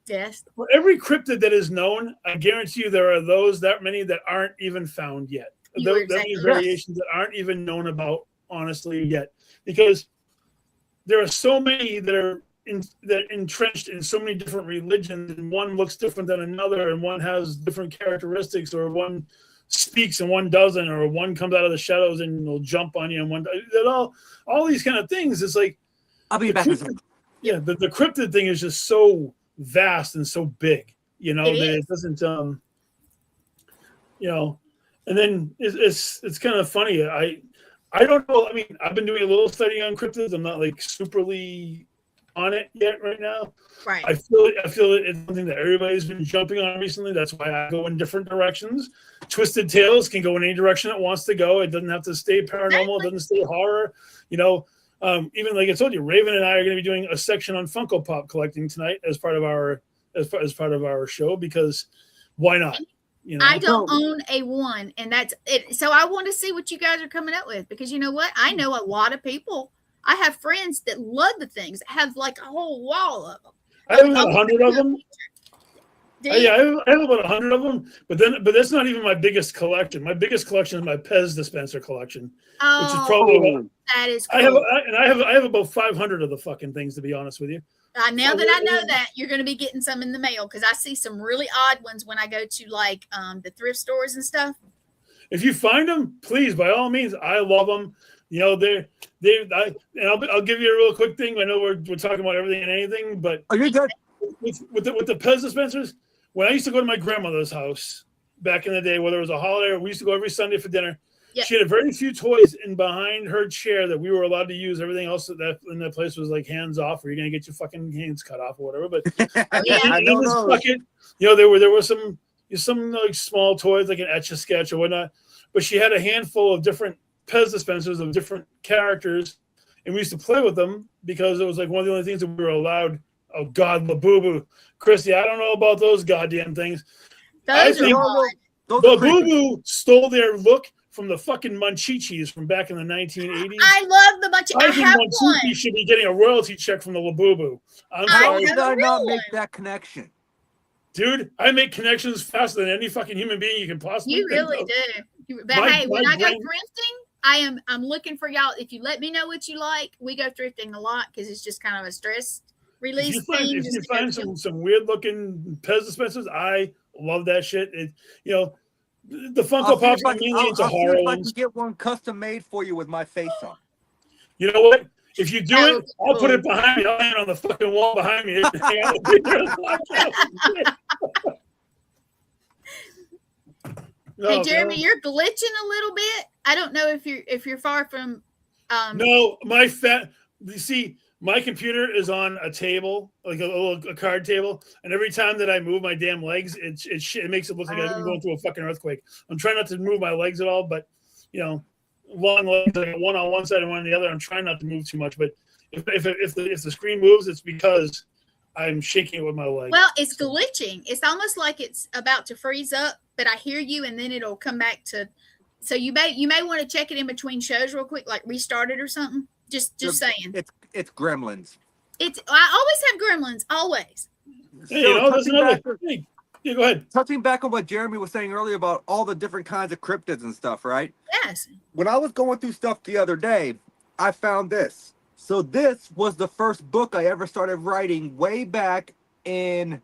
Yes. For every cryptid that is known, I guarantee you there are that many that aren't even found yet. That many variations that aren't even known about, honestly, yet. Because there are so many that are entrenched in so many different religions, and one looks different than another, and one has different characteristics, or one speaks and one doesn't, or one comes out of the shadows and will jump on you, and one all these kind of things. It's like I'll be back. Yeah, the cryptid thing is just so vast and so big, you know, that it doesn't, you know, and then it's kind of funny. I don't know. I mean, I've been doing a little study on cryptids. I'm not like superly on it yet right now. Right. I feel it's something that everybody's been jumping on recently. That's why I go in different directions. Twisted Tales can go in any direction it wants to go. It doesn't have to stay paranormal. It doesn't stay horror. You know, even like I told you, Raven and I are going to be doing a section on Funko Pop collecting tonight as part of our show, because why not? You know? I don't own a one, and that's it. So I want to see what you guys are coming up with, because you know what? I know a lot of people. I have friends that love the things, have like a whole wall of them. I have about 100 of them. Yeah, I have about 100 of them, but that's not even my biggest collection. My biggest collection is my Pez dispenser collection, which is probably that is cool. I have about 500 of the fucking things, to be honest with you. Now that I know that, you're going to be getting some in the mail, because I see some really odd ones when I go to like the thrift stores and stuff. If you find them, please, by all means, I love them. You know, I'll give you a real quick thing. I know we're talking about everything and anything, but you're good. With the Pez dispensers, when I used to go to my grandmother's house back in the day, whether it was a holiday or we used to go every Sunday for dinner, she had very few toys in behind her chair that we were allowed to use. Everything else in that place was like hands off, or you're gonna get your fucking hands cut off or whatever. But in this bucket, you know, there were some like small toys, like an Etch-a-Sketch or whatnot. But she had a handful of different Pez dispensers of different characters, and we used to play with them because it was like one of the only things that we were allowed. Oh God, Labubu, Christy, I don't know about those goddamn things. I think Labubu stole their look from the fucking Munchichis from back in the 1980s. I love the Munchichi. I have one. Munchichi should be getting a royalty check from the Labubu. I'm sorry. How did I not make that connection? Dude, I make connections faster than any fucking human being you can possibly think. You really do. But hey, when I go thrifting, I'm looking for y'all. If you let me know what you like, we go thrifting a lot because it's just kind of a stress release thing. If you find some weird looking Pez dispensers, I love that shit. You know, the Funko Pops are mainly into horror ones. I can get one custom made for you with my face on. You know what? If you do it, I'll put it behind me. I'll hang it on the fucking wall behind me. Hey Jeremy, you're glitching a little bit. I don't know if you're far from. No, you see, my computer is on a table, like a card table, and every time that I move my damn legs, it makes it look like I'm going through a fucking earthquake. I'm trying not to move my legs at all, but you know, long legs, like one on one side and one on the other. I'm trying not to move too much, but if the screen moves, it's because I'm shaking it with my legs. Well, it's glitching. It's almost like it's about to freeze up, but I hear you, and then it'll come back to. So you may want to check it in between shows real quick, like restart it or something. Just saying. It's Gremlins. I always have Gremlins, always. Hey, you know, that's another thing. Yeah, go ahead. Touching back on what Jeremy was saying earlier about all the different kinds of cryptids and stuff, right? Yes. When I was going through stuff the other day, I found this. So this was the first book I ever started writing way back in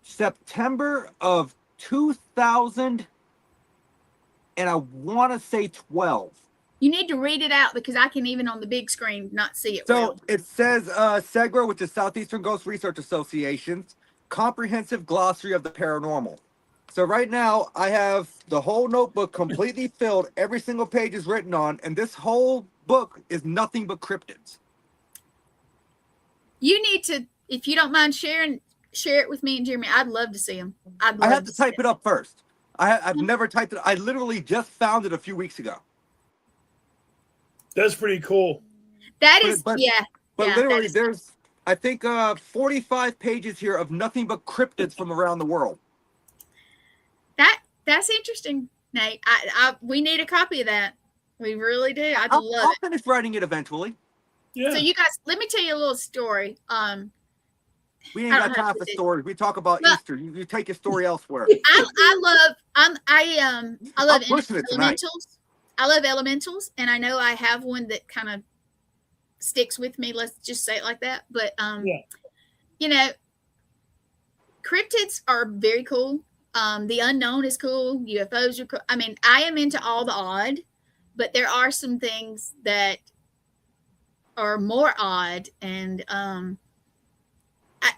September of 2000, and I want to say 12. You need to read it out because I can even on the big screen not see it. So it says SEGRA, which is Southeastern Ghost Research Association's Comprehensive Glossary of the Paranormal. So right now I have the whole notebook completely filled. Every single page is written on, and this whole book is nothing but cryptids. You need to, if you don't mind share it with me and Jeremy. I'd love to see them. I have to type it up first. I've never typed it. I literally just found it a few weeks ago. That's pretty cool. That is, But literally, there's, I think, 45 pages here of nothing but cryptids from around the world. That's interesting, Nate. We need a copy of that. We really do. I'll finish writing it eventually. Yeah. So you guys, let me tell you a little story. We ain't got time for stories. We talk about Easter. You take your story elsewhere. I love elementals. I love elementals, and I know I have one that kind of sticks with me. Let's just say it like that. But you know, cryptids are very cool. The unknown is cool. UFOs are cool. I mean, I am into all the odd, but there are some things that are more odd. And I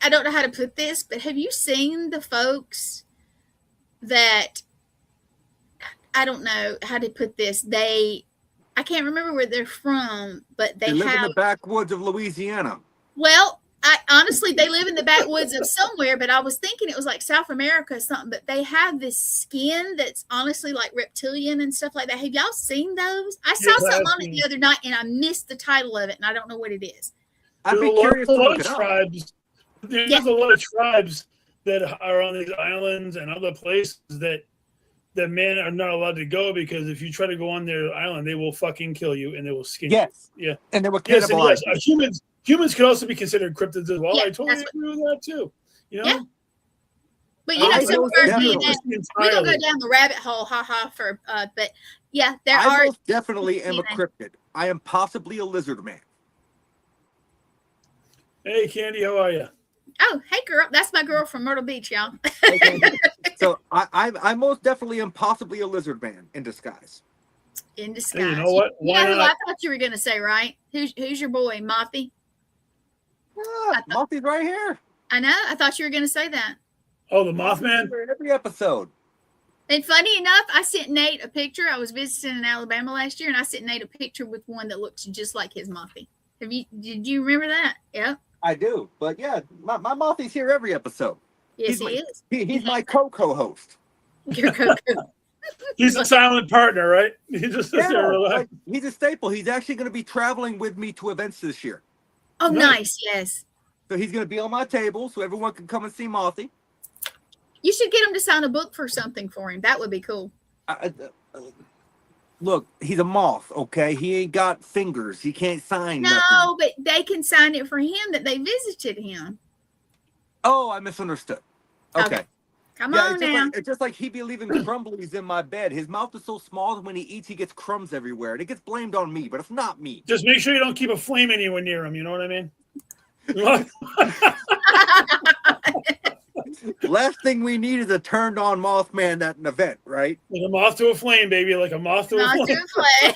don't know how to put this, but have you seen the folks that, I don't know how to put this. I can't remember where they're from, but they live in the backwoods of Louisiana. Well, honestly, they live in the backwoods of somewhere, but I was thinking it was like South America or something. But they have this skin that's honestly like reptilian and stuff like that. Have y'all seen those? I saw something on it the other night, and I missed the title of it, and I don't know what it is. I'd be curious to look it up. There's a lot of tribes that are on these islands and other places that men are not allowed to go, because if you try to go on their island, they will fucking kill you and they will skin you. Yeah. And they will cannibalize you. Humans could also be considered cryptids as well. Yeah, I totally agree with that too. You know? Yeah. But you know, so we don't go down the rabbit hole, but yeah, I most definitely am a cryptid. I am possibly a lizard man. Hey, Candy, how are you? Oh, hey, girl. That's my girl from Myrtle Beach, y'all. So I most definitely am possibly a lizard man in disguise. In disguise. Hey, you know what? Who I thought you were going to say, right? Who's your boy, Mothy? Mothy's right here. I know. I thought you were going to say that. Oh, the Mothman? Every episode. And funny enough, I sent Nate a picture. I was visiting in Alabama last year, and I sent Nate a picture with one that looks just like his Mothy. Did you remember that? Yeah. I do. But yeah, my Mothy's here every episode. Yes, he is. He's my co-host. Your co-host. He's a silent partner, right? He just sits there relaxed. He's a staple. He's actually going to be traveling with me to events this year. Oh, nice. Yes. So he's going to be on my table so everyone can come and see Mothy. You should get him to sign a book for something for him. That would be cool. Look, he's a moth, okay? He ain't got fingers. He can't sign nothing. No, but they can sign it for him that they visited him. Oh, I misunderstood. Okay. Come on now. It's just like he be leaving crumblies in my bed. His mouth is so small that when he eats, he gets crumbs everywhere. And it gets blamed on me, but it's not me. Just make sure you don't keep a flame anywhere near him. You know what I mean? Last thing we need is a turned on Mothman at an event, right? Like a moth to a flame, baby. Like a moth to a flame.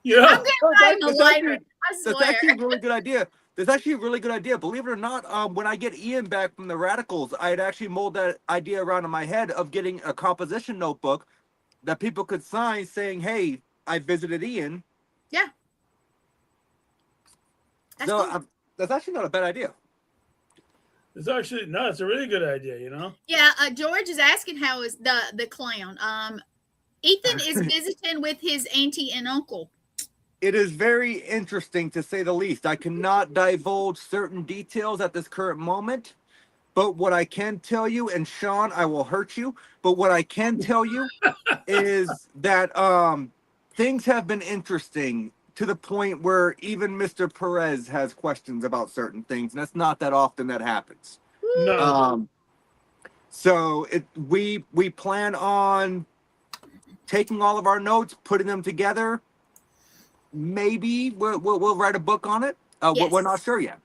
Yeah. I'm going to find a lighter. I swear. That's actually a really good idea. There's actually a really good idea. Believe it or not, when I get Ian back from the Radicals, I'd actually mold that idea around in my head of getting a composition notebook that people could sign saying, hey, I visited Ian. Yeah. That's cool. That's actually not a bad idea. It's actually, no, it's a really good idea, you know? Yeah, George is asking how is the clown. Ethan is visiting with his auntie and uncle. It is very interesting, to say the least. I cannot divulge certain details at this current moment, but what I can tell you, and Sean, I will hurt you, but what I can tell you is that things have been interesting to the point where even Mr. Perez has questions about certain things, and that's not that often that happens. No. So we plan on taking all of our notes, putting them together. Maybe we'll write a book on it. Yes. We're not sure yet.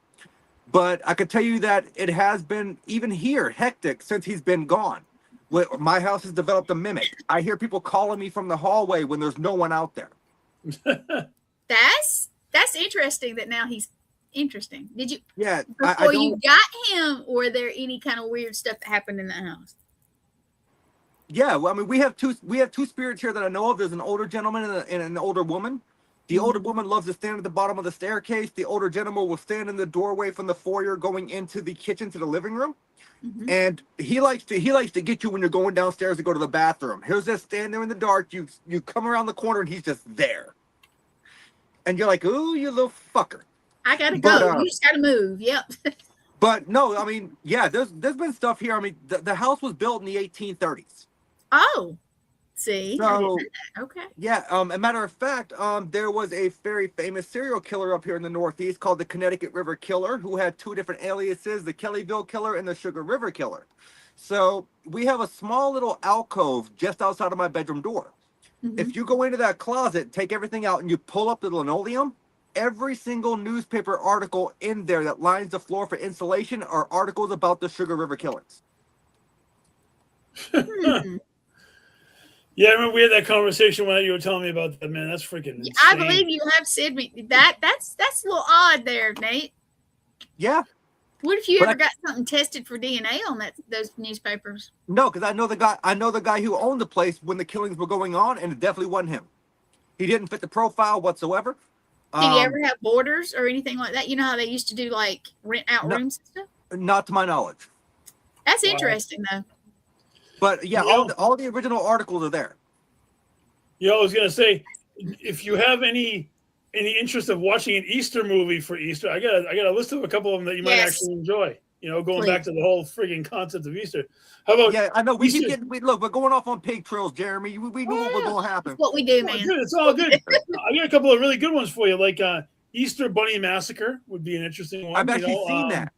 But I could tell you that it has been, even here, hectic since he's been gone. My house has developed a mimic. I hear people calling me from the hallway when there's no one out there. That's interesting that now he's interesting. Did you? Yeah. Before you got him, or there any kind of weird stuff that happened in that house? Yeah. Well, I mean, we have two spirits here that I know of. There's an older gentleman and an older woman. The older woman loves to stand at the bottom of the staircase. The older gentleman will stand in the doorway from the foyer going into the kitchen to the living room. Mm-hmm. And he likes to get you when you're going downstairs to go to the bathroom. He'll just stand there in the dark. You come around the corner and he's just there. And you're like, ooh, you little fucker. I gotta go. You just gotta move. Yep. But no, I mean, yeah, there's been stuff here. I mean, the house was built in the 1830s. Oh, See? So, okay. Yeah. A matter of fact, there was a very famous serial killer up here in the Northeast called the Connecticut River Killer, who had two different aliases: the Kellyville Killer and the Sugar River Killer. So we have a small little alcove just outside of my bedroom door. Mm-hmm. If you go into that closet, take everything out, and you pull up the linoleum, every single newspaper article in there that lines the floor for insulation are articles about the Sugar River Killings. Yeah, I remember we had that conversation when you were telling me about that, man. That's freaking insane. I believe you have said that. That's a little odd there, Nate. Yeah. What if you ever got something tested for DNA on those newspapers? No, because I know the guy who owned the place when the killings were going on, and it definitely wasn't him. He didn't fit the profile whatsoever. Did he ever have boarders or anything like that? You know how they used to do like rent out rooms and stuff? Not to my knowledge. That's interesting though. But yeah, all the original articles are there. I was gonna say, if you have any interest of watching an Easter movie for Easter, I got a list of a couple of them that you might actually enjoy. Going back to the whole frigging concept of Easter. How about? Yeah, I know we keep getting. Look, we're going off on pig trails, Jeremy. We knew what was going to happen. That's what we do, man. It's all good. I got a couple of really good ones for you, like Easter Bunny Massacre would be an interesting one. I've actually seen that.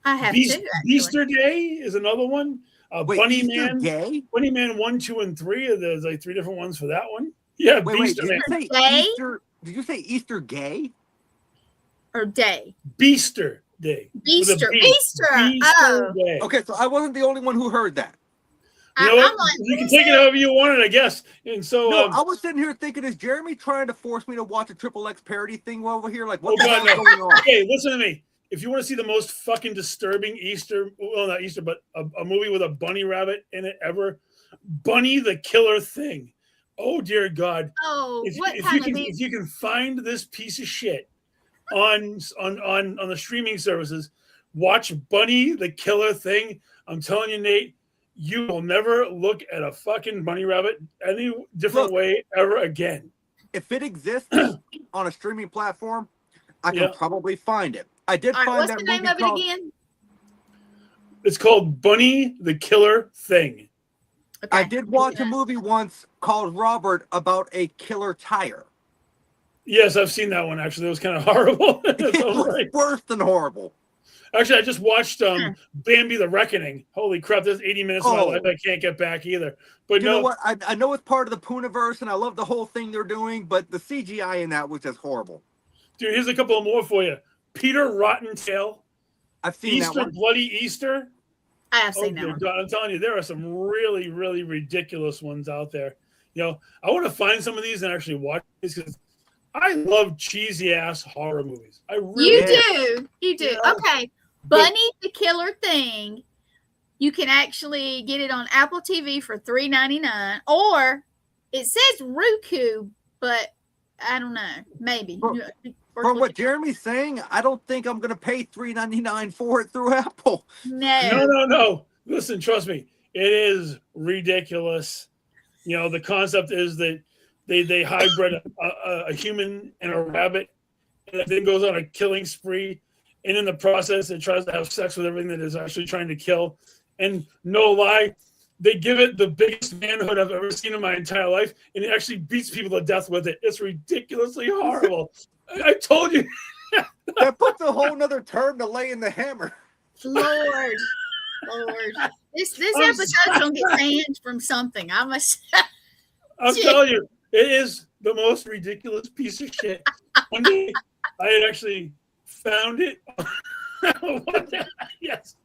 I have Easter Day is another one. Wait, Bunny Easter Man, Gay? Bunny Man 1, 2, and 3. There's like 3 different ones for that one. Yeah, wait, Man. Did you say Easter Gay? Or day? Beaster Day. Beaster. Day. Okay, so I wasn't the only one who heard that. You know what? You can take it however you want it, I guess. And so, no, I was sitting here thinking, is Jeremy trying to force me to watch a Triple X parody thing over here? Like, what the hell is going on? Hey, listen to me. If you want to see the most fucking disturbing not Easter, but a movie with a bunny rabbit in it ever, Bunny the Killer Thing. Oh dear God! Oh, if you can find this piece of shit on the streaming services, watch Bunny the Killer Thing. I'm telling you, Nate, you will never look at a fucking bunny rabbit any different way ever again. If it exists on a streaming platform, I can probably find it. I did find that movie. What's the name of it again? It's called Bunny the Killer Thing. Okay. I did watch a movie once called Robert about a killer tire. Yes, I've seen that one, actually. It was kind of horrible. It was worse than horrible. Actually, I just watched Bambi the Reckoning. Holy crap, there's 80 minutes of my life I can't get back either. But you know what? I know it's part of the Pooniverse, and I love the whole thing they're doing, but the CGI in that was just horrible. Dude, here's a couple more for you. Peter Rottentail. I've seen Easter, that one. Bloody Easter. I have seen that one. God, I'm telling you, there are some really, really ridiculous ones out there. I want to find some of these and actually watch these because I love cheesy ass horror movies. I really You do. Okay. Bunny the Killer Thing. You can actually get it on Apple TV for $3.99, or it says Roku, but I don't know. Maybe. From what Jeremy's saying, I don't think I'm going to pay $3.99 for it through Apple. No. Listen, trust me. It is ridiculous. The concept is that they hybrid a human and a rabbit, and it then goes on a killing spree. And in the process, it tries to have sex with everything that is actually trying to kill. And no lie, they give it the biggest manhood I've ever seen in my entire life, and it actually beats people to death with it. It's ridiculously horrible. I told you. That puts a whole nother term to lay in the hammer. Lord. This episode's going to get banned from something. I'm telling you, it is the most ridiculous piece of shit. One day, I had actually found it. Yes,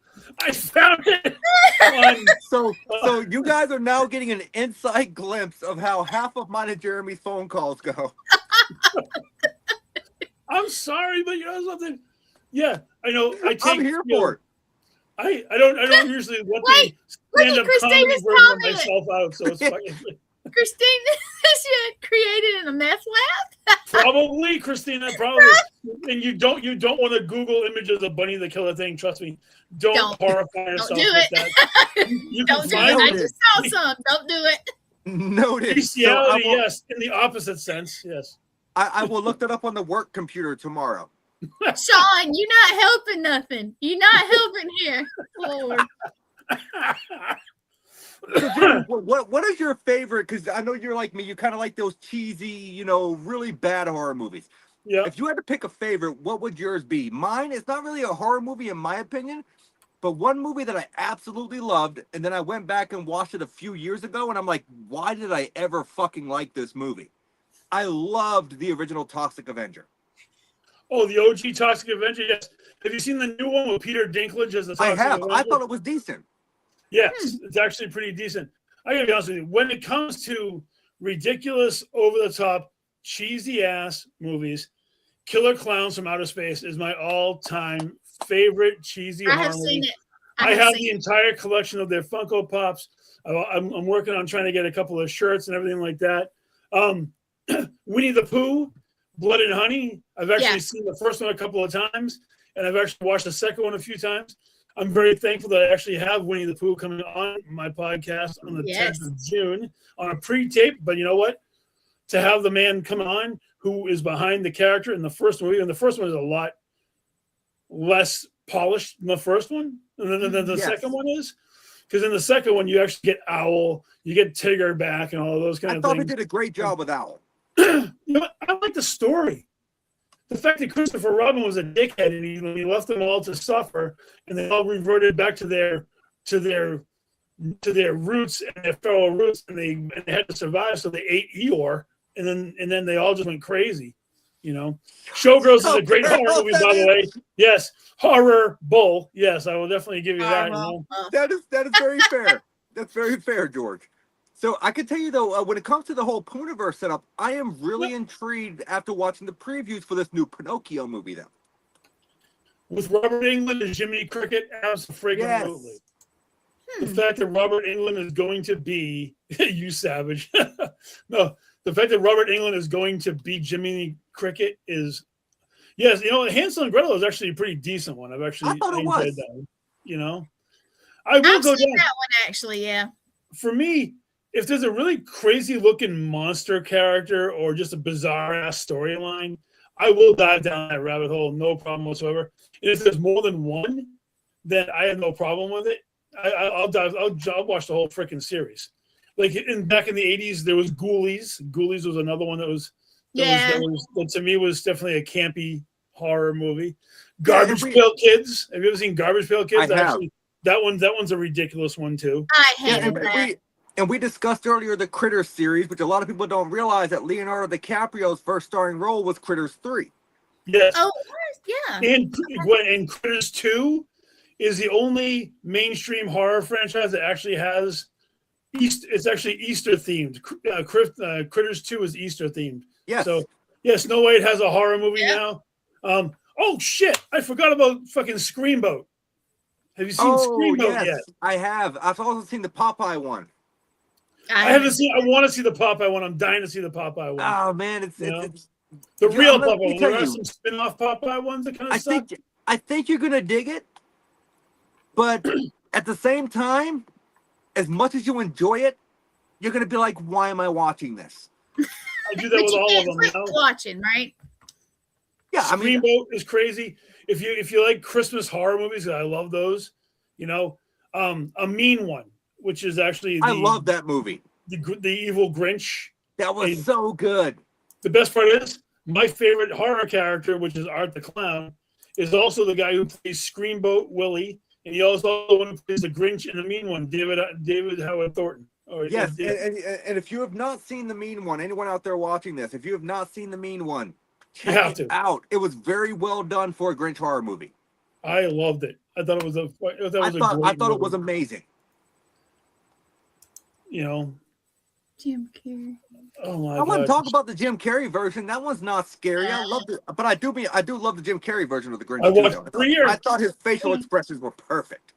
I found it. So you guys are now getting an inside glimpse of how half of mine and Jeremy's phone calls go. I'm sorry, but you know something? Yeah, I know. I'm here for it. I don't usually let the stand-up comedy version of myself out, so it's fucking. Christina, she created in a meth lab. Probably, Christina. Probably, and you don't want to Google images of Bunny the Killer Thing. Trust me, don't horrify yourself with that. You don't do it. I just saw some. Don't do it. Noted. Bestiality, yes. In the opposite sense, yes. I will look that up on the work computer tomorrow. Sean, you're not helping nothing. You're not helping here. Lord. So, Jeremy, what is your favorite? Because I know you're like me. You kind of like those cheesy, really bad horror movies. Yeah. If you had to pick a favorite, what would yours be? Mine is not really a horror movie in my opinion, but one movie that I absolutely loved, and then I went back and watched it a few years ago, and I'm like, why did I ever fucking like this movie? I loved the original Toxic Avenger. Oh, the OG Toxic Avenger, yes. Have you seen the new one with Peter Dinklage as the Toxic Avenger? I thought it was decent. Yes, it's actually pretty decent. I gotta be honest with you. When it comes to ridiculous, over-the-top, cheesy-ass movies, Killer Clowns from Outer Space is my all-time favorite cheesy horror movie. I have seen it. I have the entire collection of their Funko Pops. I'm working on trying to get a couple of shirts and everything like that. Winnie the Pooh, Blood and Honey. I've actually seen the first one a couple of times, and I've actually watched the second one a few times. I'm very thankful that I actually have Winnie the Pooh coming on my podcast on the 10th of June on a pre-tape. But you know what? To have the man come on who is behind the character in the first movie, and the first one is a lot less polished than the first one, and then the second one is. Because in the second one, you actually get Owl, you get Tigger back, and all of those kind of things. I thought they did a great job with Owl. You know what? I like the story. The fact that Christopher Robin was a dickhead and he left them all to suffer, and they all reverted back to their roots and their feral roots, and they had to survive, so they ate Eeyore, and then they all just went crazy. Showgirls is a great horror movie, by the way. Yes, horror bull. Yes, I will definitely give you that. That is very fair. That's very fair, George. So I can tell you though, when it comes to the whole Pooniverse setup, I am really intrigued after watching the previews for this new Pinocchio movie. Though, with Robert Englund and Jiminy Cricket, absolutely. Yes. The fact that Robert Englund is going to be you savage. No, the fact that Robert Englund is going to be Jiminy Cricket is Hansel and Gretel is actually a pretty decent one. I've actually enjoyed that one. I will go down that one actually. Yeah. For me, if there's a really crazy looking monster character or just a bizarre ass storyline, I will dive down that rabbit hole, no problem whatsoever. And if there's more than one, then I have no problem with it. I'll watch the whole freaking series. Like back in the 80s, there was Ghoulies. Ghoulies was another one that to me was definitely a campy horror movie. Garbage Pail Kids. Have you ever seen Garbage Pail Kids? Actually, that one's a ridiculous one too. I hate that. And we discussed earlier the Critters series, which a lot of people don't realize that Leonardo DiCaprio's first starring role was Critters 3. Yes. Oh, yeah. And Critters 2 is the only mainstream horror franchise that actually has it's actually Easter themed. Critters 2 is Easter themed. Yes. So Snow White has a horror movie now. Oh shit! I forgot about fucking Screamboat. Have you seen Screamboat yet? I have. I've also seen the Popeye one. I haven't seen. I want to see the Popeye one. I'm dying to see the Popeye one. Oh man, it's the real Popeye one. There are some spin-off Popeye ones that kind of suck. I think you're gonna dig it, but at the same time, as much as you enjoy it, you're gonna be like, "Why am I watching this?" I do that with all of them. Watching, right? Yeah, Screamboat is crazy. If you like Christmas horror movies, I love those. A Mean One, which is actually I love that movie. The evil Grinch. That was so good. The best part is my favorite horror character, which is Art the Clown, is also the guy who plays Screamboat Willie, and he also the one who plays the Grinch in The Mean One, David Howard Thornton. Yes, and if you have not seen The Mean One, anyone out there watching this, if you have not seen The Mean One, check it out. It was very well done for a Grinch horror movie. I loved it. I thought it was I thought it was amazing. Jim Carrey. Oh my God. I want to talk about the Jim Carrey version. That one's not scary. I loved it, but I do love the Jim Carrey version of the Grinch. I thought his facial expressions were perfect.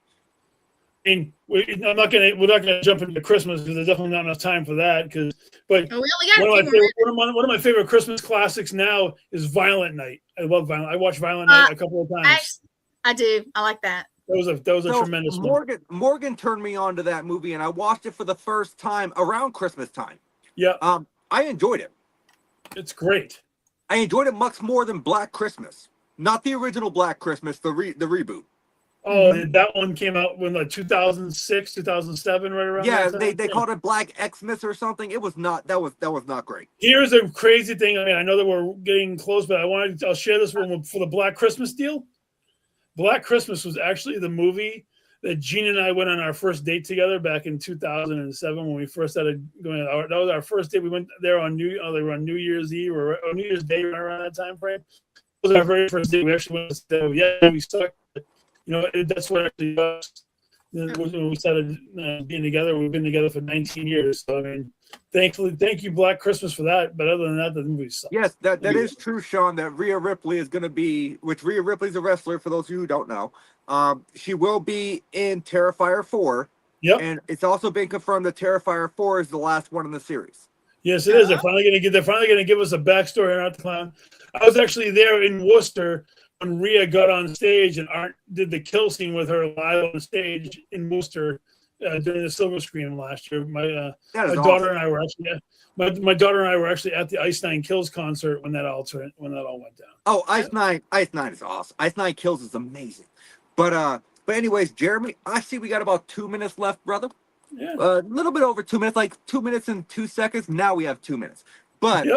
And we're not gonna jump into Christmas because there's definitely not enough time for that. But one of my favorite Christmas classics now is Violent Night. I love Violent. I watched Violent Night a couple of times. I do. I like that. That was a tremendous one. Morgan turned me on to that movie, and I watched it for the first time around Christmas time. Yeah. I enjoyed it. It's great. I enjoyed it much more than Black Christmas. Not the original Black Christmas, the reboot. Oh, that one came out when like 2006, 2007, right around. Yeah, they called it Black Xmas or something. It was not. That was not great. Here's a crazy thing. I mean, I know that we're getting close, but I'll share this one for the Black Christmas deal. Black Christmas was actually the movie that Gene and I went on our first date together back in 2007 when we first started going. That was our first date. We went there on New Year's Eve or New Year's Day around that time frame. It was our very first date. We actually went to say, yeah, we sucked. You know, that's what actually was. When we started being together, we've been together for 19 years. So, I mean, thankfully, thank you, Black Christmas, for that. But other than that, the movie sucks. Yes, that is true, Sean, that Rhea Ripley is going to be, which Rhea Ripley's a wrestler, for those of you who don't know. She will be in Terrifier 4. Yep. And it's also been confirmed that Terrifier 4 is the last one in the series. Yes, it is. They're finally going to give us a backstory on Art the Clown. I was actually there in Worcester when Rhea got on stage and Art did the kill scene with her live on stage in Worcester during the Silver Screen last year. My daughter and I were actually my daughter and I were actually at the Ice Nine Kills concert when that all went down. Oh, Ice Nine is awesome. Ice Nine Kills is amazing. But anyways, Jeremy, I see we got about 2 minutes left, brother. Yeah. A little bit over 2 minutes, like 2 minutes and 2 seconds. Now we have 2 minutes. But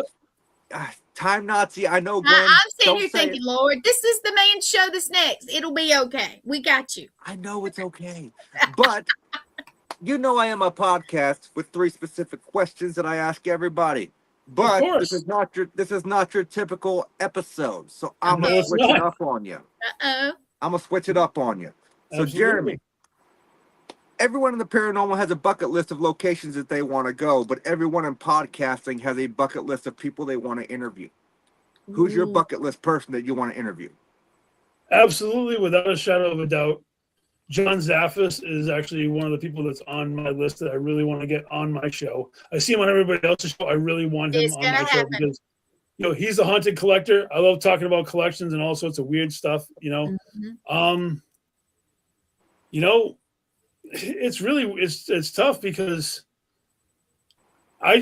Time Nazi, I know. Gwen, I'm sitting here thinking, Lord, this is the main show that's next. It'll be okay. We got you. I know it's okay. But you know I am a podcast with 3 specific questions that I ask everybody. But this is not your typical episode. So I'm gonna switch it up on you. I'm gonna switch it up on you. So absolutely. Jeremy, everyone in the paranormal has a bucket list of locations that they want to go, but everyone in podcasting has a bucket list of people they want to interview. Who's your bucket list person that you want to interview? Absolutely, without a shadow of a doubt. John Zaffis is actually one of the people that's on my list that I really want to get on my show. I see him on everybody else's show. I really want him on my show because, you know, he's a haunted collector. I love talking about collections and all sorts of weird stuff, you know. You know, it's tough because I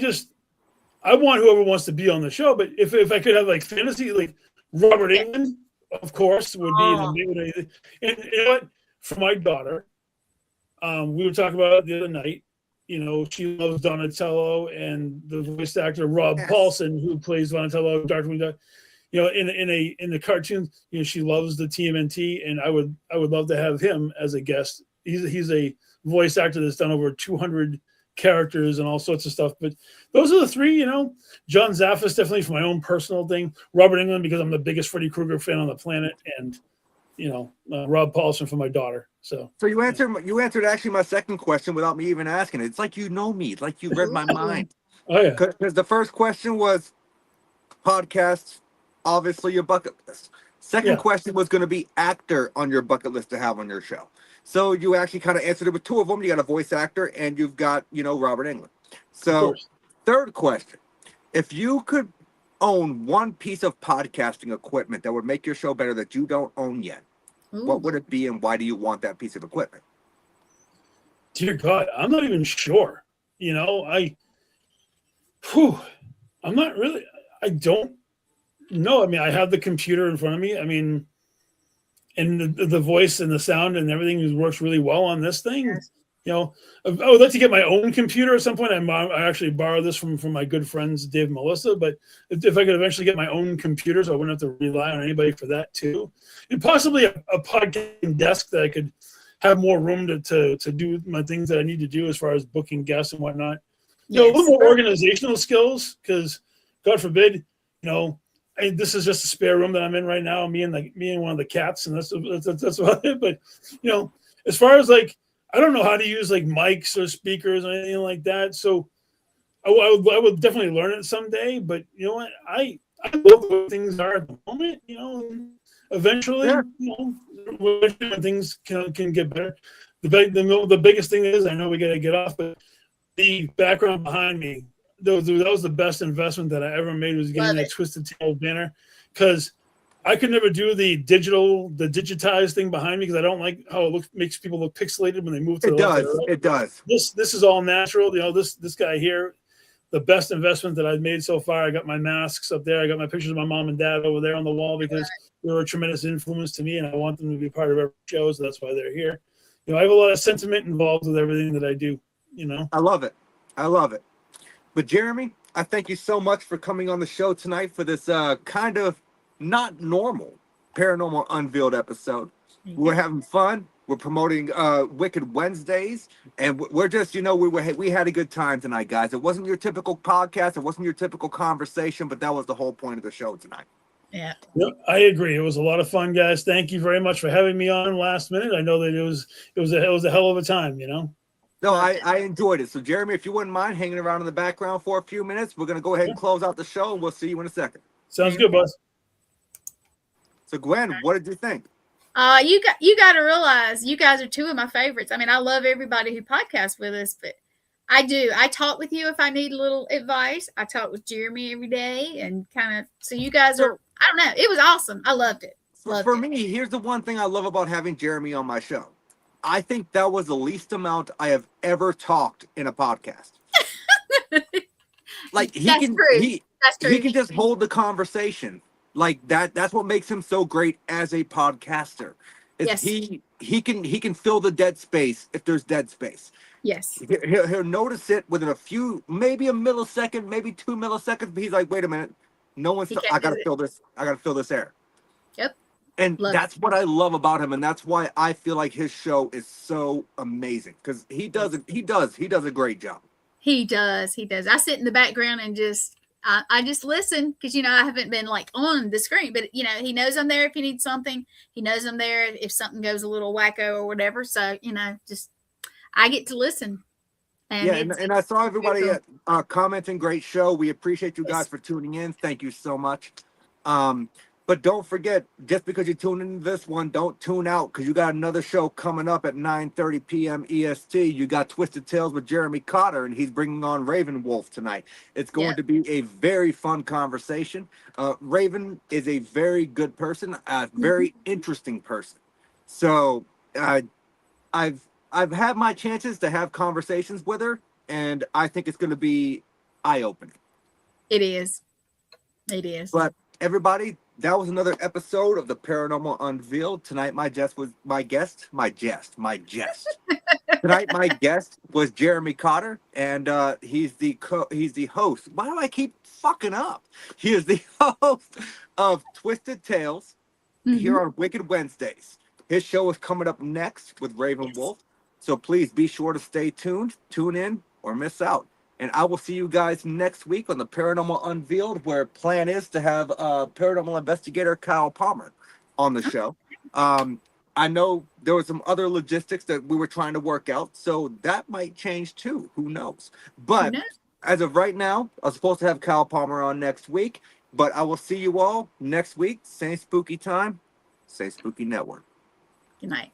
want whoever wants to be on the show, but if I could have like fantasy, like Robert Englund, of course, would be the and you know what? For my daughter, we were talking about it the other night. You know, she loves Donatello and the voice actor Rob Paulson, who plays Donatello, Dr. Moon. You know, in the cartoon, you know, she loves the TMNT, and I would love to have him as a guest. He's a voice actor that's done over 200 characters and all sorts of stuff. But those are the 3, you know. John Zaffis, definitely for my own personal thing. Robert Englund, because I'm the biggest Freddy Krueger fan on the planet. And, you know, Rob Paulson for my daughter. So you answered actually my second question without me even asking it. It's like you know me. It's like you read my mind. Oh, yeah. Because the first question was podcasts, obviously your bucket list. Second question was going to be actor on your bucket list to have on your show. So you actually kind of answered it with 2 of them. You got a voice actor and you've got, you know, Robert Englund. So third question, if you could own one piece of podcasting equipment that would make your show better that you don't own yet, what would it be and why do you want that piece of equipment? Dear God, I'm not even sure. You know, I'm not really, I don't know. I mean, I have the computer in front of me. I mean, and the voice and the sound and everything works really well on this thing. Yes. You know, I would like to get my own computer at some point. I actually borrowed this from my good friends, Dave and Melissa. But if I could eventually get my own computer, so I wouldn't have to rely on anybody for that too, and possibly a podcasting desk that I could have more room to do my things that I need to do as far as booking guests and whatnot. You know, a little more organizational skills because, God forbid, you know. This is just a spare room that I'm in right now. Me and one of the cats, and that's about it. But you know, as far as like, I don't know how to use like mics or speakers or anything like that. So I would definitely learn it someday. But you know what, I love the way things are at the moment. You know, and eventually, you know, when things can get better. The biggest thing is, I know we got to get off, but the background behind me. That was the best investment that I ever made, was getting that Twisted Tail banner, because I could never do the digitized thing behind me because I don't like how it makes people look pixelated when they move to the left. It does. This is all natural. You know, this guy here, the best investment that I've made so far. I got my masks up there. I got my pictures of my mom and dad over there on the wall because they were a tremendous influence to me, and I want them to be part of every show, so that's why they're here. I have a lot of sentiment involved with everything that I do. I love it. I love it. But Jeremy, I thank you so much for coming on the show tonight for this kind of not normal Paranormal Unveiled episode. We're having fun. We're promoting Wicked Wednesdays, and we're just, we had a good time tonight, guys. It wasn't your typical podcast. It wasn't your typical conversation, but that was the whole point of the show tonight. Yeah. Yep, I agree. It was a lot of fun, guys. Thank you very much for having me on last minute. I know that it was a hell of a time, No, I enjoyed it. So, Jeremy, if you wouldn't mind hanging around in the background for a few minutes, we're going to go ahead and close out the show, and we'll see you in a second. Sounds good, boss. So, Gwen, what did you think? You got to realize you guys are two of my favorites. I mean, I love everybody who podcasts with us, but I talk with you if I need a little advice. I talk with Jeremy every day, and kind of, so you guys are, I don't know. It was awesome. I loved it. For me, here's the one thing I love about having Jeremy on my show. I think that was the least amount I have ever talked in a podcast. Like he can just hold the conversation like that. That's what makes him so great as a podcaster. Yes. He can fill the dead space if there's dead space. Yes. He'll notice it within a few, maybe a millisecond, maybe 2 milliseconds. But he's like, wait a minute, no one's. I gotta fill this. I gotta fill this air. Yep. And that's what I love about him, and that's why I feel like his show is so amazing because he does a great job. He does. I sit in the background and I just listen because I haven't been like on the screen, but he knows I'm there if he needs something. He knows I'm there if something goes a little wacko or whatever. So just I get to listen. And I saw everybody commenting. Great show. We appreciate you guys for tuning in. Thank you so much. But don't forget, just because you tune into this one, don't tune out because you got another show coming up at 9:30 p.m. EST. You got Twisted Tales with Jeremy Cotter, and he's bringing on Raven Wolf tonight. It's going to be a very fun conversation. Raven is a very good person, a very interesting person. So I've had my chances to have conversations with her, and I think it's going to be eye-opening. It is. But everybody, that was another episode of the Paranormal Unveiled. Tonight, my guest. Tonight, my guest was Jeremy Cotter, and he's the host. Why do I keep fucking up? He is the host of Twisted Tales here on Wicked Wednesdays. His show is coming up next with Raven Wolf, so please be sure to stay tuned, tune in, or miss out. And I will see you guys next week on the Paranormal Unveiled, where plan is to have paranormal investigator Kyle Palmer on the show. I know there was some other logistics that we were trying to work out, so that might change too. Who knows? But as of right now, I was supposed to have Kyle Palmer on next week, but I will see you all next week. Same spooky time, same spooky network. Good night.